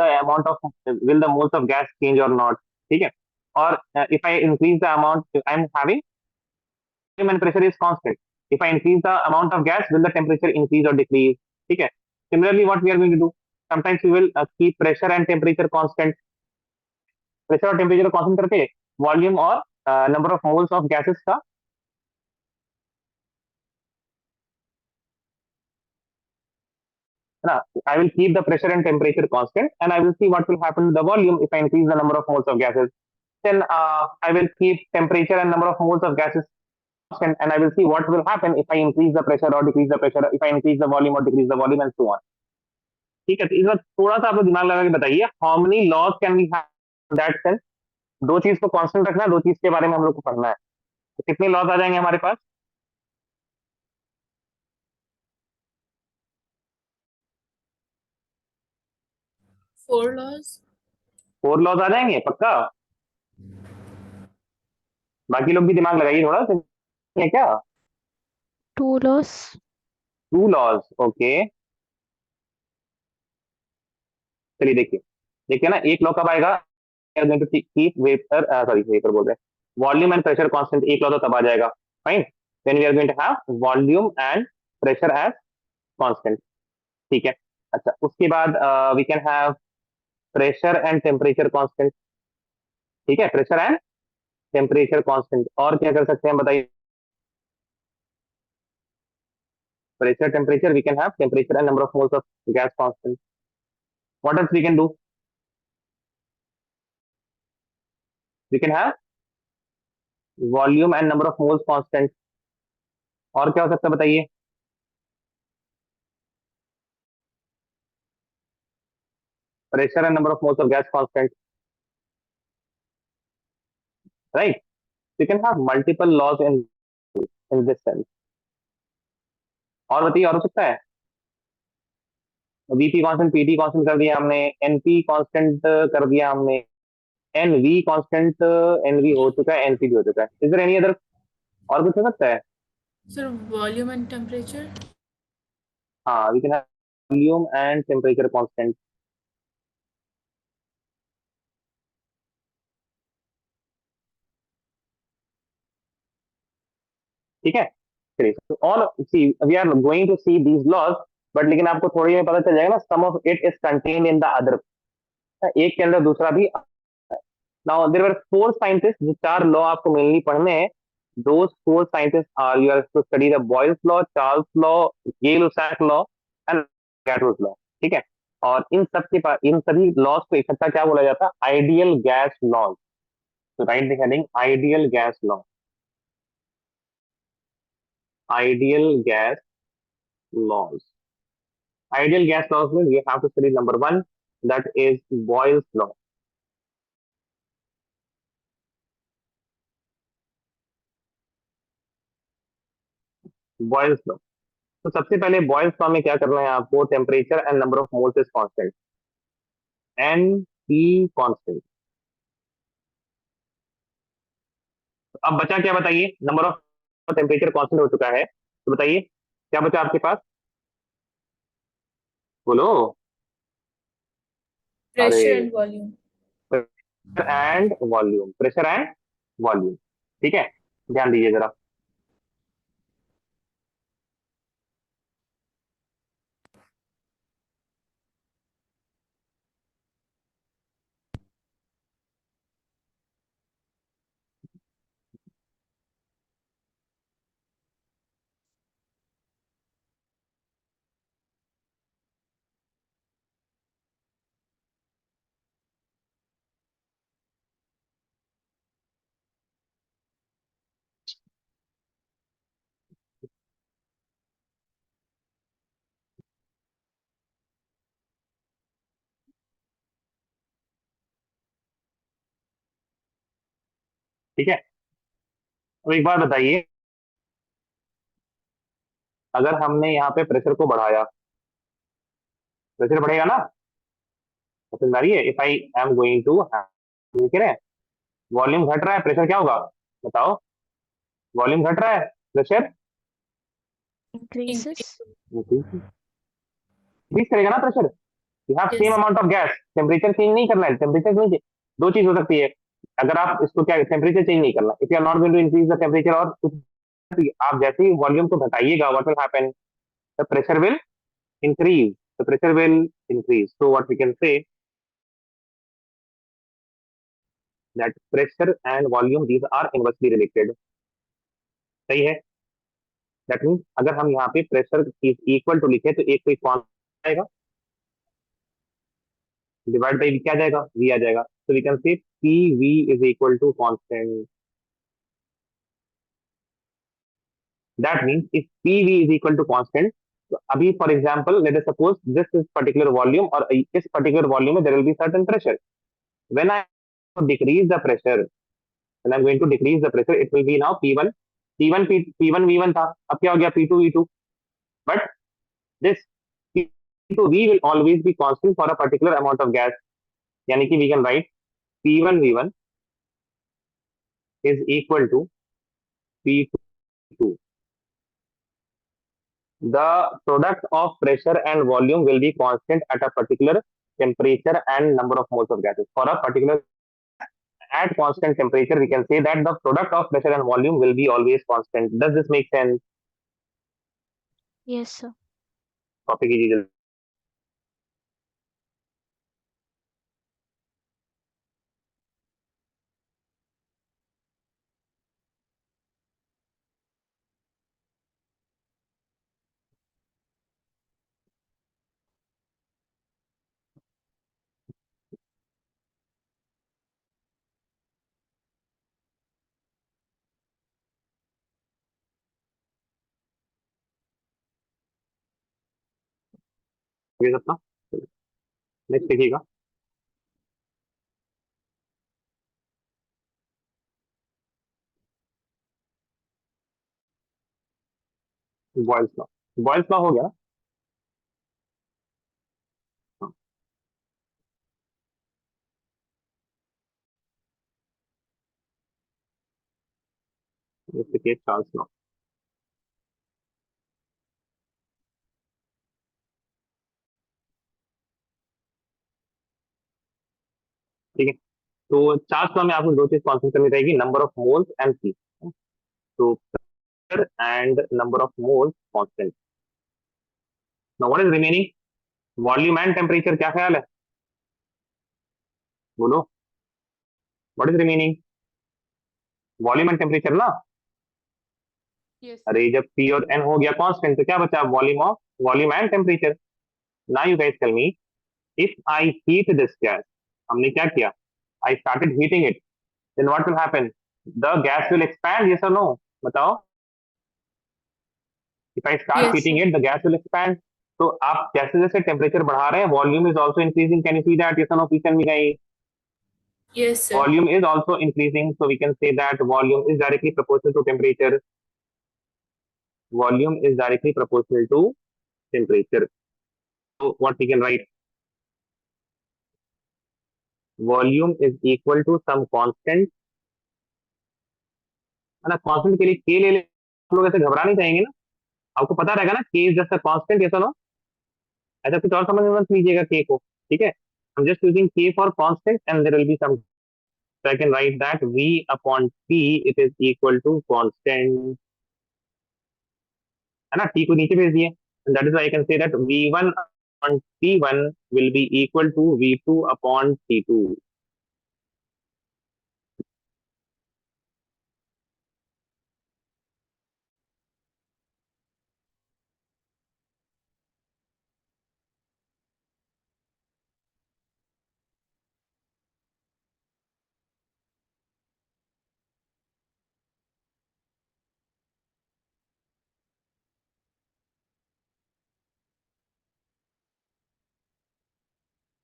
the moles of gas change or not? ठीक है? Or if I increase the amount, I am having volume and pressure is constant. If I increase the amount of gas, will the temperature increase or decrease? ठीक है? Similarly, what we are going to do? Sometimes we will keep pressure and temperature constant. Pressure और temperature को constant करके volume और number of moles of gases का ना, I will keep the pressure and temperature constant and I will see what will happen to the volume if I increase the number of moles of gases. Then I will keep temperature and number of moles of gases constant and I will see what will happen if I increase the pressure or decrease the pressure, if I increase the volume or decrease the volume and so on. ठीक है, तो इस बार थोड़ा सा आप लोग दिमाग लगा के बताइए, how many laws can we have that sense. दो चीज को कांस्टेंट रखना है, दो चीज के बारे में हम लोग को पढ़ना है, तो कितने लॉज आ जाएंगे हमारे पास?
4 laws.
फोर लॉज आ जाएंगे पक्का? बाकी लोग भी दिमाग लगाइए थोड़ा, है क्या?
2 laws.
To laws, okay. चलिए देखिए, देखिए ना, एक लॉ कब आएगा? कीप वेपर, सॉरी वेपर बोल रहे हैं, वॉल्यूम एंड प्रेशर कांस्टेंट, एक लॉ तो तब आ जाएगा, fine. Then we are going to have volume and pressure as constant, ठीक है। अच्छा, उसके बाद we can have pressure and temperature constant, ठीक है, प्रेशर एंड टेम्परेचर कांस्टेंट। और क्या कर सकते हैं बताइए? Pressure, temperature, we can have temperature and number of moles of gas constant. What else we can do? We can have volume and number of moles constant. और क्या हो सकता है बताइए? Pressure and number of moles of gas constant, right? You can have multiple laws in this sense. और बताइए, और हो सकता है? वीपी कांस्टेंट, पीटी कांस्टेंट कर दिया हमने, एनपी कांस्टेंट कर दिया हमने, एनवी कांस्टेंट, एनवी हो चुका है, एनपी भी हो चुका है। Is there any other? और कुछ हो सकता है?
Sir, volume and temperature.
हाँ, we can have volume and temperature constant, ठीक है। चलिए, all see we are going to see these laws, but लेकिन आपको थोड़ी में पता चल जाएगा ना, some of it is contained in the other, एक के अंदर दूसरा भी। Now there were four scientist, जो चार लॉ आपको मेनली पढ़ने हैं। Those four scientist are, you have to study the Boyle's law, Charles law, ये-लुसाक law and Gatos law, ठीक है। और इन सब के पास, इन सभी लॉज को इकट्ठा क्या बोला जाता है? Ideal gas laws. तो right the heading ideal gas law, ideal gas laws. Ideal gas laws means we have to study number one, that is Boyle's law. Boyle's law. तो सबसे पहले बॉयल्स लॉ में क्या करना है आपको, temperature and number of moles is constant, N P constant. अब बचा क्या बताइए, नंबर ऑफ टेम्परेचर कांस्टेंट हो चुका है, तो बताइए क्या बचा आपके पास, बोलो। अरे
Pressure and volume.
Pressure and volume, pressure and volume, ठीक है, ध्यान दीजिए जरा। ठीक है, अब एक बात बताइए, अगर हमने यहाँ पे प्रेशर को बढ़ाया, प्रेशर बढ़ेगा ना, तो समझ आ रही है, if I am going to, ठीक है, वॉल्यूम घट रहा है, प्रेशर क्या होगा, बताओ, वॉल्यूम घट रहा है, प्रेशर
Increases.
इंक्रीज करेगा ना pressure. You have same
Yes.
Amount of gas, temperature change नहीं करना है, टेम्परेचर चेंज, दो चीज हो सकती है, अगर आप इसको क्या, टेम्परेचर चेंज नहीं करना, if you are not going to increase the temperature, और कुछ आप जैसे ही वॉल्यूम को घटाइएगा, what will happen, the pressure will increase, the pressure will increase. So what we can say, that pressure and volume, these are inversely related. सही है, that means अगर हम यहाँ पे प्रेशर इज इक्वल टू लिखे, तो एक तो कौन आएगा, डिवाइड बाई क्या जाएगा, वी आ जाएगा, तो we can say P V is equal to constant. That means if P V is equal to constant, तो अभी for example let us suppose this is particular volume, और इस पर्टिकुलर वॉल्यूम में there will be certain pressure, when I decrease the pressure, when I'm going to decrease the pressure, it will be now P1, P1 V1 था, अब क्या हो गया P2 V2, but this P2 V will always be constant for a particular amount of gas, यानी कि we can write P1 V1 is equal to P2 V2. The product of pressure and volume will be constant at a particular temperature and number of moles of gases. For a particular, at constant temperature, we can say that the product of pressure and volume will be always constant. Does this make sense?
Yes, sir.
Copy कीजिए जल्दी। ये सबका next देखिएगा, Boyle's law, Boyle's law हो गया ना, हाँ, case Charles law, ठीक है। तो चार्ल्स लॉ में आपको दो चीज कॉन्सेंट्रेट करनी रहेगी, number of moles and P, तो pressure and number of moles constant. Now what is remaining, volume and temperature, क्या ख्याल है, बोलो, what is remaining, volume and temperature ना,
Yes.
अरे जब पी और एन हो गया कांस्टेंट, तो क्या बचा, volume of, volume and temperature. Now you guys tell me, if I heat this gas, हमने क्या किया, I started heating it, then what will happen, the gas will expand, yes और नो, बताओ, If I start
Yes,
heating
sir.
it, the gas will expand. तो आप जैसे जैसे temperature बढ़ा रहे हैं, volume is also increasing. Can you see that? yes or no? Please tell me, guys.
Yes, sir.
Volume is also increasing, so we can say that volume is directly proportional to temperature. Volume is directly proportional to temperature. So what we can write? Volume is equal to some constant. है ना? Constant के लिए के ले ले, आप लोग ऐसे घबरा नहीं जाएंगे ना. आपको पता रहेगा ना, के is just a constant. yes or no? ऐसा कुछ और समझ में मत लीजिएगा के को. ठीक है, I'm just using k for constant and there will be some. So I can write that V upon T, it is equal to constant. है ना? T को नीचे भेज दिए. And that is why I can say that V1 upon T1 will be equal to V2 upon T2.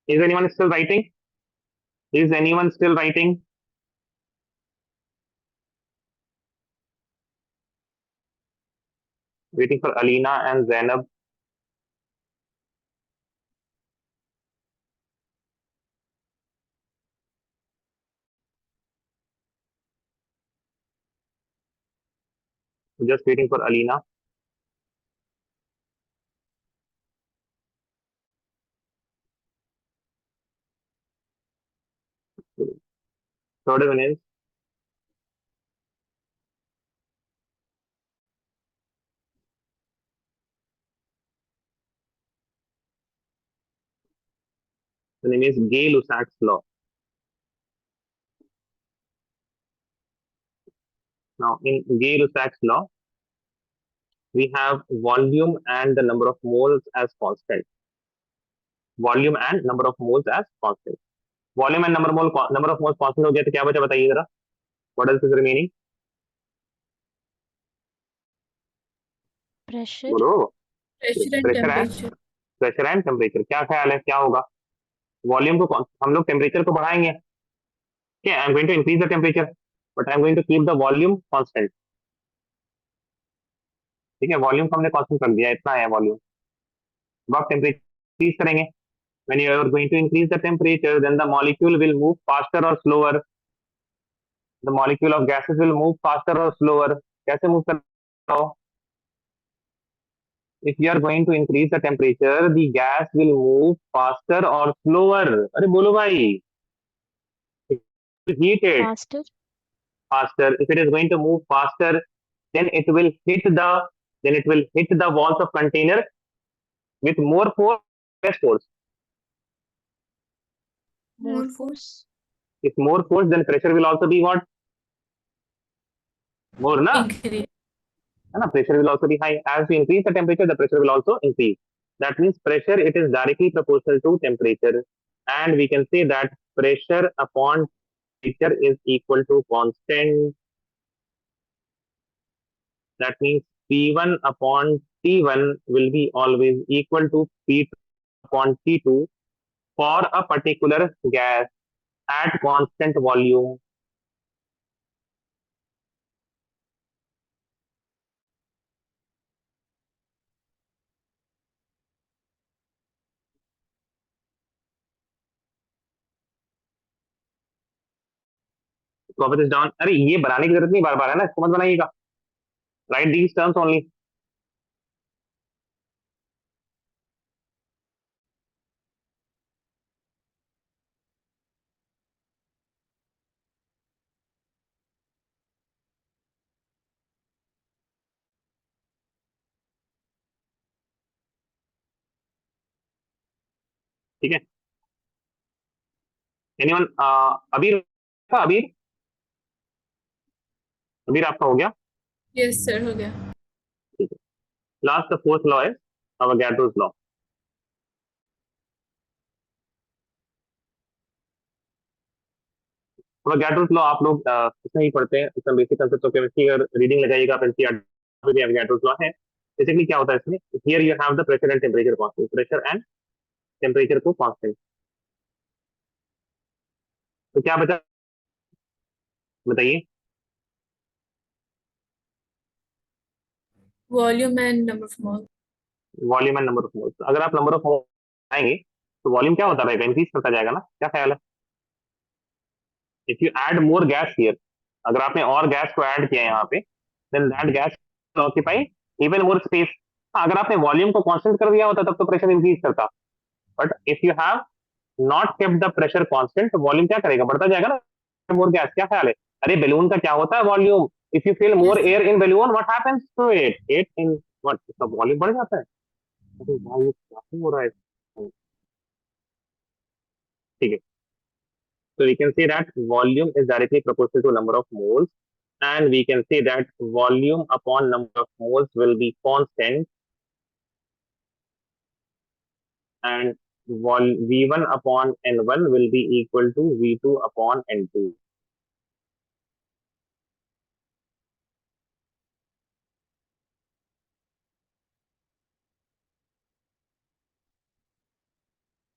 Is anyone still writing? Is anyone still writing? Waiting for Alina and Zainab. Just waiting for Alina. Third one is the name is Gay-Lussac's law. Now in Gay-Lussac's law, we have volume and the number of moles as constant. Volume and number of moles as constant. Volume and number of moles constant हो गया तो क्या बचा बताइए जरा. What else is remaining?
Pressure.
बोलो.
Pressure and
pressure and
temperature.
Pressure and temperature. क्या ख्याल है, क्या होगा? वॉल्यूम को हम लोग टेम्परेचर को बढ़ाएंगे. Okay, I'm going to increase the temperature, but I'm going to keep the volume constant. ठीक है, वॉल्यूम को हमने कांस्टेंट कर दिया, इतना है वॉल्यूम. अब आप टेम्परेचर इंक्रीज करेंगे. When you are going to increase the temperature, then the molecule will move faster or slower. The molecule of gases will move faster or slower. कैसे मूव कर रहा हो? If you are going to increase the temperature, the gas will move faster or slower. अरे बोलो भाई. Heat it
Faster.
faster. If it is going to move faster, then it will hit the walls of container with more force, less force.
More
More
force.
If more force, then pressure will also be what? More, na?
increase.
है ना? Pressure will also be high. As we increase the temperature, the pressure will also increase. That means pressure, it is directly proportional to temperature, and we can say that pressure upon temperature is equal to constant. That means P1 upon T1 will be always equal to P2 upon T2 for a particular gas at constant volume. Copy this down. अरे ये बनाने की जरूरत नहीं बार बार, है ना? इसको मत बनाइएगा. Write these terms only. ठीक है. Anyone? अबीर का अबीर अबीर आपका हो गया.
Yes, sir. हो गया.
ठीक है. Last, the fourth law is Avogadro's law. Avogadro's law आप लोग इसमें ही पढ़ते हैं. इसमें बेसिक कंसेप्ट ऑफ केमिस्ट्री. अगर रीडिंग लगाइएगा आप एनसीईआरटी में भी Avogadro's law है. बेसिकली क्या होता है इसमें, here you have the pressure and temperature constant, pressure and temperature को कांस्टेंट। तो क्या बचा, बताइए।
Volume and number of mole.
Volume and number of moles. अगर आप नंबर ऑफ मोल्स आएंगे तो वॉल्यूम क्या होता रहेगा, इंक्रीज करता जाएगा ना, क्या ख्याल है? If you add more gas here, अगर आपने और गैस को ऐड किया यहाँ पे, then that gas occupy even more space. अगर आपने वॉल्यूम को कांस्टेंट कर दिया होता तब तो प्रेशर इंक्रीज करता, but if you have not kept the pressure constant, तो वॉल्यूम क्या करेगा, बढ़ता जाएगा ना, मोर गैस। क्या ख्याल है? अरे बैलून का क्या होता है volume, if you fill more air in balloon what happens to it, it in what, इसका वॉल्यूम बढ़ जाता है। अरे भाई ये क्या हो रहा है? ठीक है, so we can say that volume is directly proportional to number of moles, and we can say that volume upon number of moles will be constant, and V1 upon N1 will be equal to V2 upon N2.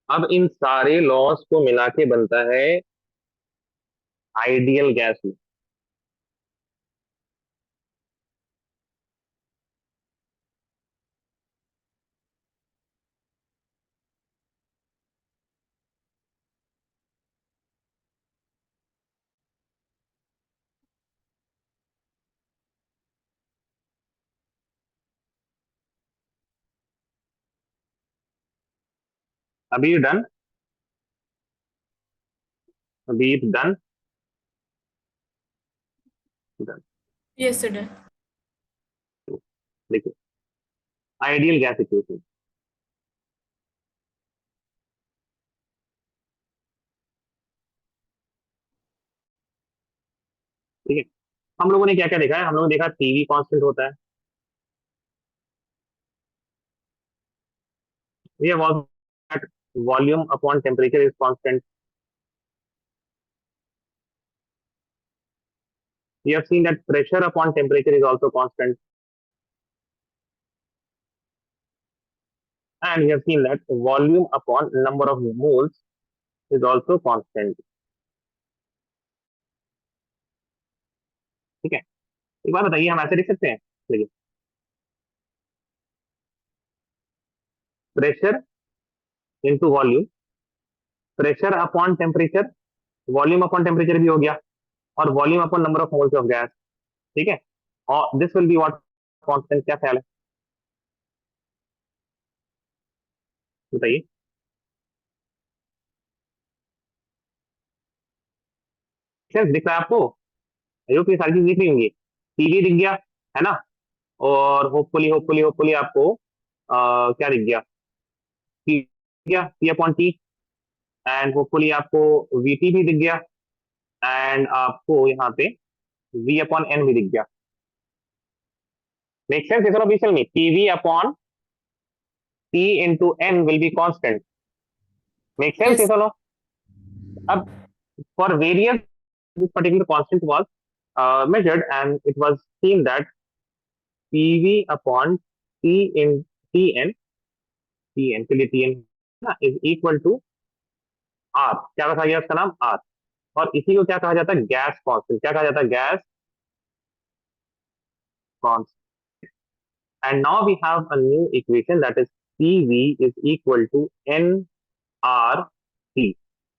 अब इन सारे loss को मिला के बनता है ideal gas. अभी done, अभी done, done.
Yes sir done.
देखिए आइडियल गैस इक्वेशन, ठीक है। हम लोगों ने क्या क्या देखा है, हम लोगों ने देखा पीवी कांस्टेंट होता है, ये volume upon temperature is constant. We have seen that pressure upon temperature is also constant, and we have seen that volume upon number of moles is also constant. ठीक है, एक बात बताइए, हम ऐसे लिख सकते हैं, देखिए pressure into volume, pressure upon temperature, volume upon temperature भी हो गया, और volume upon number of moles of gas, ठीक है। और this will be what, constant. क्या ख्याल है, बताइए। सेंस दिख रहा है आपको? आई होप ये सारी चीज दिख रही होंगी, पीवी दिख गया है ना, और होपफुली होपफुली होपफुली आपको क्या दिख गया, पी दिख गया, P upon T, and hopefully आपको वीटी भी दिख गया, एंड आपको यहाँ पे वी अपॉन एन भी दिख गया। Make sense? इस बीच में P V upon T into N will be constant. Make sense?
Yes.
ये अब for various this particular constant was measured, and it was seen that PV upon T in Tn, Tn के लिए Tn is equal to R। क्या रखा गया उसका नाम? R। और इसी को क्या कहा जाता है? Gas constant. क्या कहा जाता है? Gas constant. And now we have a new equation, that is PV is equal to nRT।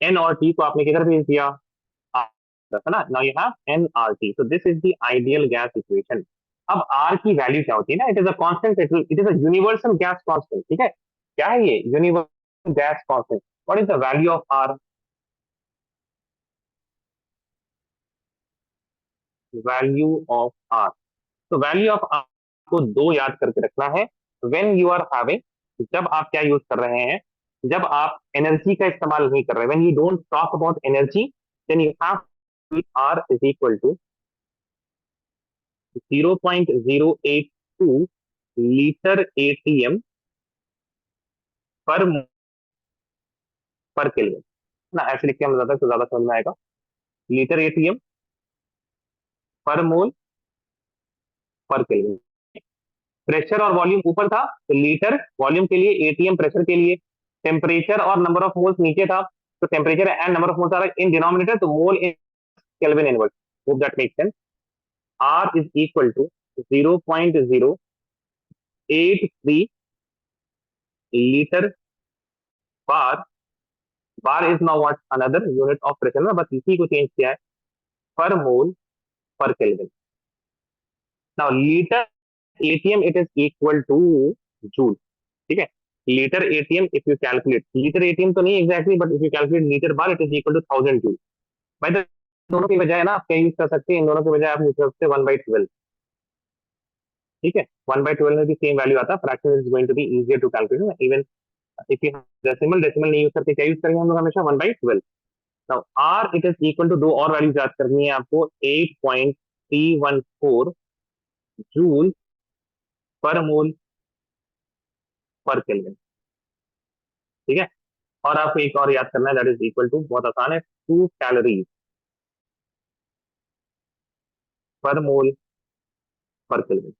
N और T को आपने किधर भेज दिया? R, है ना? Now you have nRT, so this is the ideal gas equation। अब R की वैल्यू क्या होती है ना, it is a constant, it is a universal gas constant, ठीक है। क्या है ये? Universal gas constant. What is the value of R? Value of R, तो वैल्यू ऑफ R को दो याद करके रखना है। व्हेन यू आर हैविंग, जब आप क्या यूज कर रहे हैं, जब आप एनर्जी का इस्तेमाल नहीं कर रहे, when you don't talk about energy, then you have R is equal to 0.082 litre ATM per per kelvin ना, ऐसे लिख के हम ज्यादा से ज्यादा समझ में आएगा। लीटर एटीएम पर मोल पर केल्विन। प्रेशर और वॉल्यूम ऊपर था, तो लीटर वॉल्यूम के लिए, एटीएम प्रेशर के लिए, टेम्परेचर और नंबर ऑफ मोल्स नीचे था, तो temperature and number of moles are in denominator, तो mole in kelvin inverse. Hope that makes sense. R is equal to 0.083 liter bar. Bar is now what? Another unit of pressure ना, बस इसी को change किया है, per mole per Kelvin. Now liter ATM it is equal to joule. ठीक है. Liter ATM if you calculate, liter ATM तो नहीं exactly, but if you calculate liter bar it is equal to 1000 joule. By the दोनों की बजाय ना आप क्या यूज कर सकते हैं, इन दोनों की बजाय आप यूज कर सकते हैं 1/12. ठीक है. 1/12 में भी सेम वैल्यू आता है, fraction is going to be easier to calculate. Even if you decimal नहीं यूज करके क्या यूज करेंगे हम लोग हमेशा 1/12. Now R it is equal to, दो और वैल्यूज याद करनी है आपको, 8.314 जूल पर मोल पर केल्विन. ठीक है. और आपको एक और याद करना है, दैट इज इक्वल टू, बहुत आसान है, 2 कैलोरीज पर मोल पर kelvin.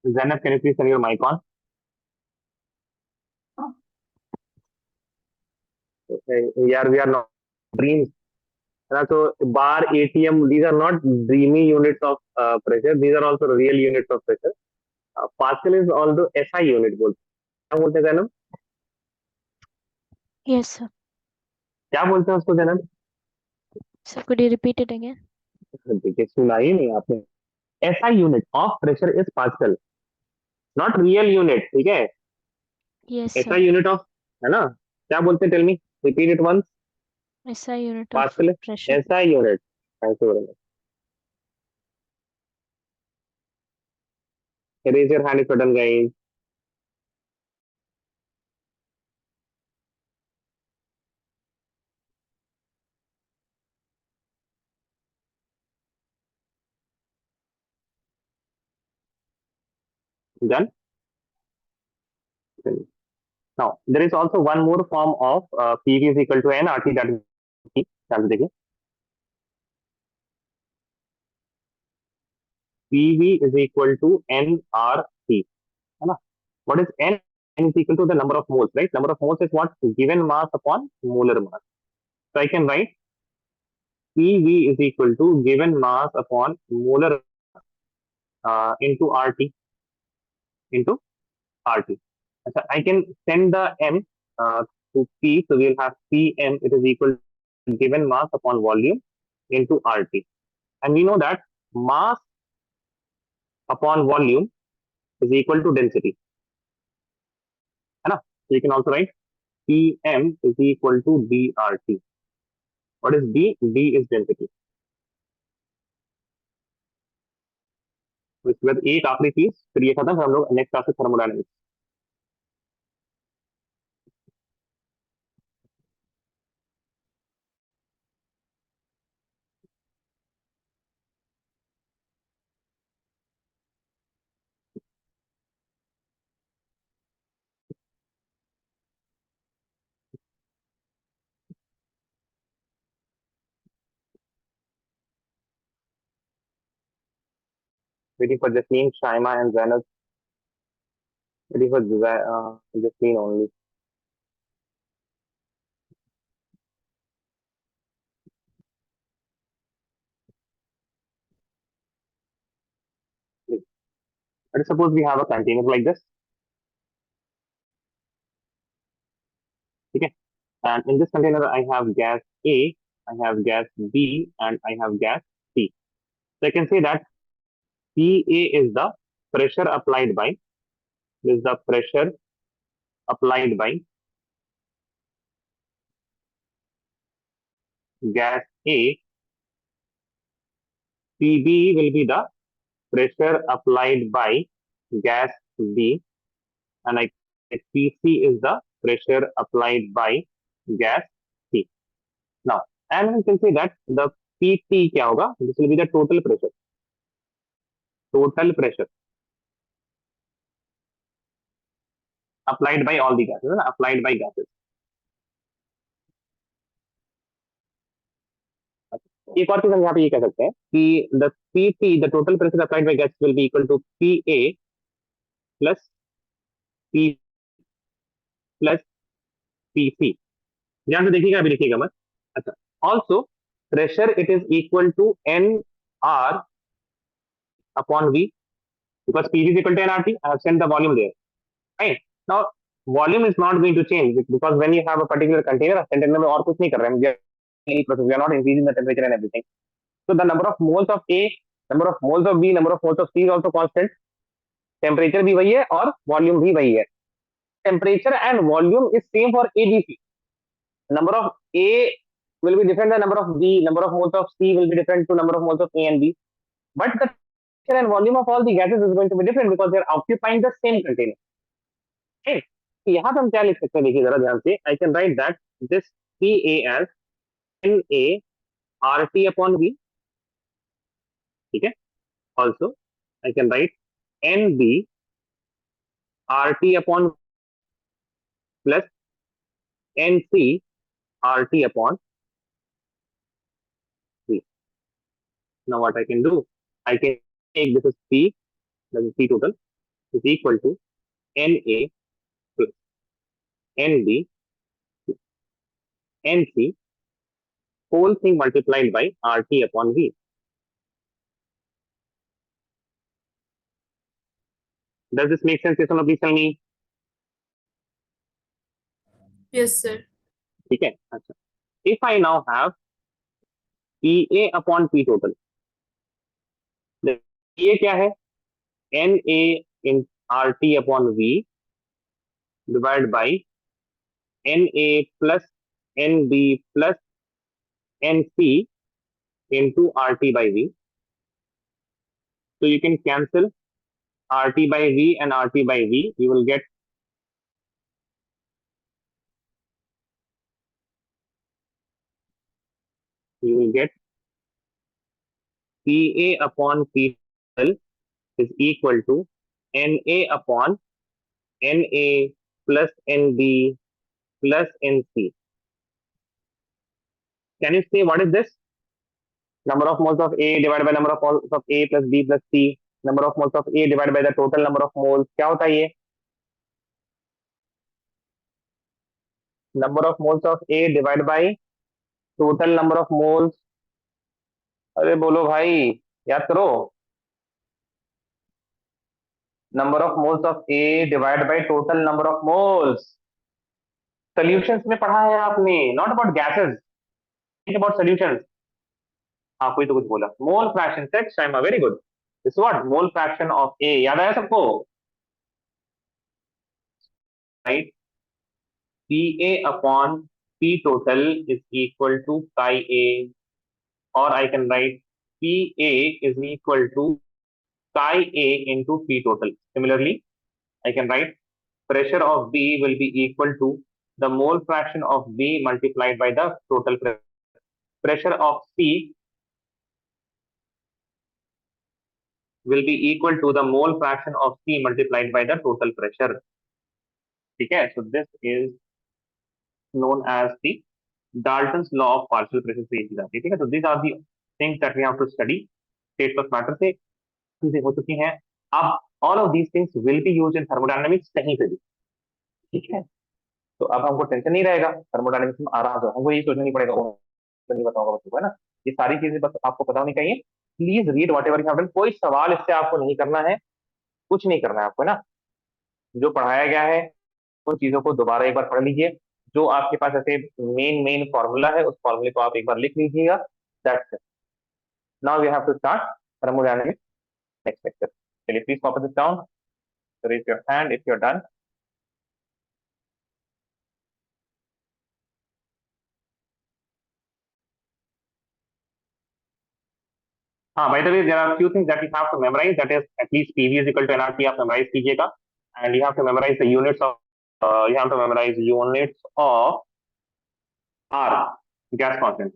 Zainab, can you please turn your mic on? Yeah, we are not dreams. So bar, ATM, these are not dreamy units of pressure. These are also real units of pressure. Pascal is also SI unit बोलते हैं. क्या बोलते हैं Zainab?
Yes, sir.
क्या बोलते हैं उसको Zainab?
Sir, could you repeat it again?
देखिए सुना ही नहीं आपने. SI unit of pressure is Pascal, not real unit. ठीक है.
Yes,
SI
sir.
unit of, है ना? क्या बोलते हैं? Tell me. Repeat it once.
SI unit of
Pascal.
pressure.
SI unit. Thank you very much. Raise your hand if you're done, guys. Done. Now there is also one more form of PV is equal to nRT, that is P. ध्यान से देखिए. PV is equal to nRT. है ना? What is n? N is equal to the number of moles, right? Number of moles is what? Given mass upon molar mass. So I can write PV is equal to given mass upon molar into RT into RT. So I can send the M to P, so we'll have PM. It is equal to given mass upon volume into RT, and we know that mass upon volume is equal to density. है ना? So you can also write PM is equal to DRT. What is D? D is density. तो इसके बाद एक आखिरी चीज, फिर ये खत्म, फिर हम लोग नेक्स्ट क्लास में thermodynamics. Waiting for Jasleen, Shaima, and Zainab. Waiting for Jasleen only. Let us suppose we have a container like this. And in this container, I have gas A, I have gas B, and I have gas C. So I can say that PA is the pressure applied by, is the pressure applied by gas A. PB will be the pressure applied by gas B, and I PC is the pressure applied by gas C. Now, and we can say that the PT क्या होगा? This will be the total pressure applied by all the gases, है ना? Applied by gases. एक और चीज हम यहाँ पे ये कह सकते हैं कि the PT, the total pressure applied by gas will be equal to PA plus P plus PC. ध्यान से देखिएगा, अभी लिखिएगा मत. अच्छा, also pressure it is equal to NR upon V, because PV is equal to nRT. I have sent the volume there. Right? Now, volume is not going to change because when you have a particular container, container में और कुछ नहीं कर रहे हैं. We are not increasing the temperature and everything. So the number of moles of A, number of moles of B, number of moles of C is also constant. Temperature भी वही है और volume भी वही है. Temperature and volume is same for ABC. Number of A will be different than number of B. Number of moles of C will be different to number of moles of A and B. But the temperature and volume of all the gases is going to be different because they are occupying the same container. Okay. यहाँ पे हम क्या लिख सकते हैं, देखिए जरा ध्यान से. I can write that this PA as NA RT upon V. ठीक है. Also, I can write NB RT upon plus NC RT upon V. Now what I can do? I can take this is P, that is P total, is equal to NA plus NB plus NC, whole thing multiplied by RT upon V. Does this make sense? Yes or no? Please tell me.
Yes, sir.
ठीक है. अच्छा, if I now have PA upon P total, then PA क्या है? NA in RT upon V divided by NA plus NB plus NC into RT by V. So you can cancel RT by V and RT by V. You will get PA upon P total is equal to NA upon NA plus NB plus NC. Can you say what is this? Number of moles of A divided by number of moles of A plus B plus C. Number of moles of A divided by the total number of moles. क्या होता है ये? Number of moles of A divided by total number of moles. अरे बोलो भाई, याद करो. Number of moles of A divided by total number of moles. Solutions में पढ़ा है आपने, not about gases. Think about solutions. हाँ, कोई तो कुछ बोला. Mole fraction text time, very good. This is what? Mole fraction of A. याद आया सबको? Right? PA upon P total is equal to chi A, or I can write PA is equal to chi A into P total. Similarly, I can write pressure of B will be equal to the mole fraction of B multiplied by the total pressure. Pressure of C will be equal to the mole fraction of C multiplied by the total pressure. ठीक है? So this is known as the Dalton's law of partial pressure से चीज आती है. ठीक है? So these are the things that we have to study. State of matter से चीजें हो चुकी हैं. अब all of these things will be used in thermodynamics कहीं पे भी. ठीक है? तो अब हमको टेंशन नहीं रहेगा थर्मोडायनेमिक्स में, आराम से हमको ये सोचना नहीं पड़ेगा तो नहीं बताऊंगा बच्चों को, है ना. ये सारी चीजें बस आपको पता होनी चाहिए. Please read what ever you have done. कोई सवाल इससे आपको नहीं करना है, कुछ नहीं करना है आपको, है ना. जो पढ़ाया गया है उन चीजों को दोबारा एक बार पढ़ लीजिए. जो आपके पास ऐसे मेन फॉर्मूला है उस फॉर्मूले को आप एक बार लिख लीजिएगा. That's it. Now we have to start thermodynamics next lecture. चलिए please copy this down. Raise your hand if you're done. By the way, there are a few things that you have to memorize. That is, at least PV is equal to nRT. आप memorize कीजिएगा, and you have to memorize the units of. You have to memorize units of R, gas constant.